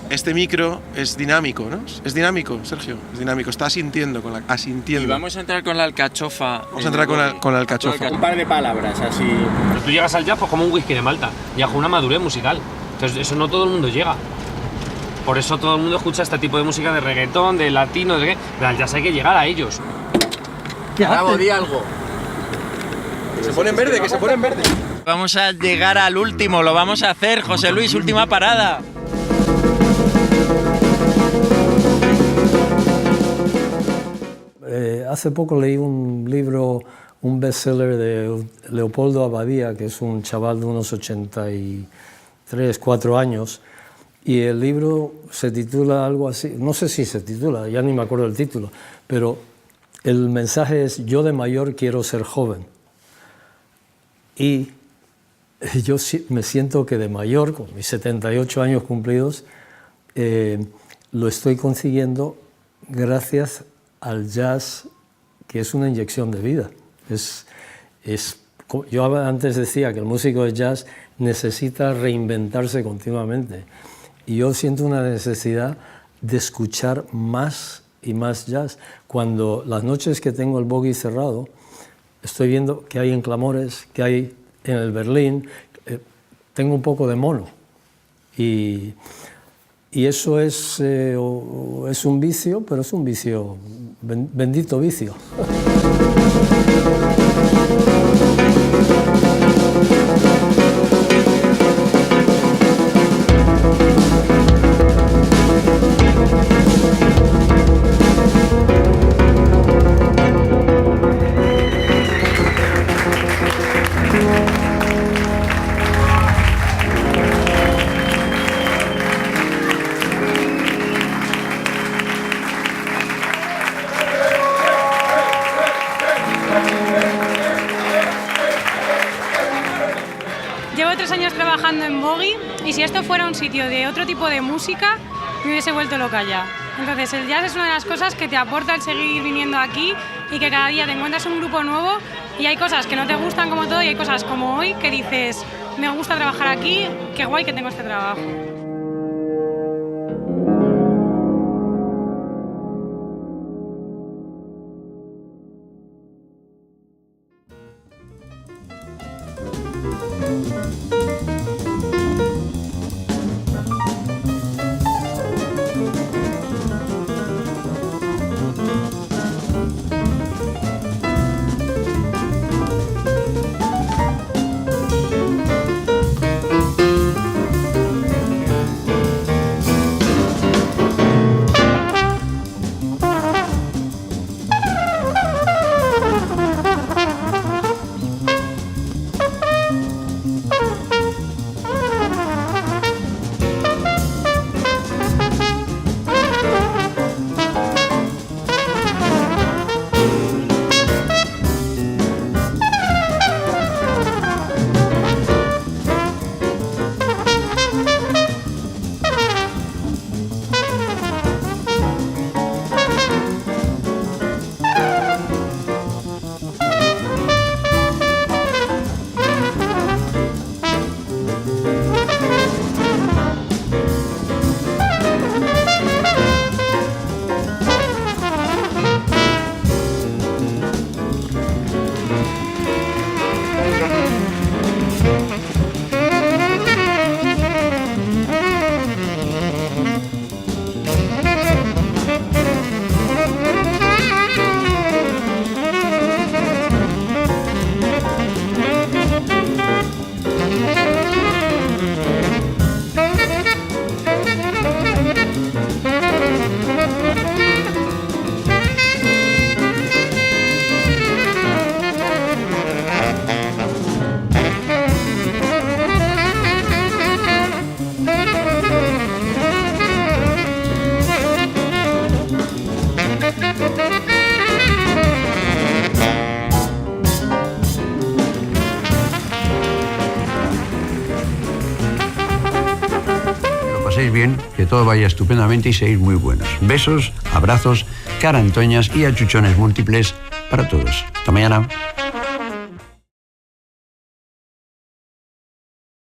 Este micro es dinámico, ¿no? Es dinámico, Sergio. Es dinámico. Está asintiendo. Y vamos a entrar con la alcachofa. Vamos a entrar con la alcachofa. Un par de palabras, así. Pues tú llegas al jazz pues, como un whisky de Malta. Ya con una madurez musical. Entonces eso no todo el mundo llega. Por eso todo el mundo escucha este tipo de música de reggaetón, de latino, de qué. Pero al jazz hay que llegar a ellos. Bravo, di algo. Que se pone en verde, que se pone en verde. Vamos a llegar al último, lo vamos a hacer, José Luis, última parada. Hace poco leí un libro, un bestseller de Leopoldo Abadía, que es un chaval de unos 83, 4 años, y el libro se titula algo así, no sé si se titula, ya ni me acuerdo del título, pero el mensaje es: yo de mayor quiero ser joven. Y yo me siento que de mayor, con mis 78 años cumplidos, lo estoy consiguiendo gracias al jazz, que es una inyección de vida. Yo antes decía que el músico de jazz necesita reinventarse continuamente, y yo siento una necesidad de escuchar más y más jazz. Cuando las noches que tengo el Boggy cerrado, estoy viendo que hay en Clamores, que hay en el Berlín, tengo un poco de mono. Y eso es un vicio, pero es un vicio, bendito vicio. trabajando en Boogie y si esto fuera un sitio de otro tipo de música, me hubiese vuelto loca ya. Entonces el jazz es una de las cosas que te aporta el seguir viniendo aquí y que cada día te encuentras un grupo nuevo y hay cosas que no te gustan como todo y hay cosas como hoy que dices, me gusta trabajar aquí, qué guay que tengo este trabajo. Bien, que todo vaya estupendamente y seáis muy buenos. Besos, abrazos, carantoñas y achuchones múltiples para todos. Hasta mañana.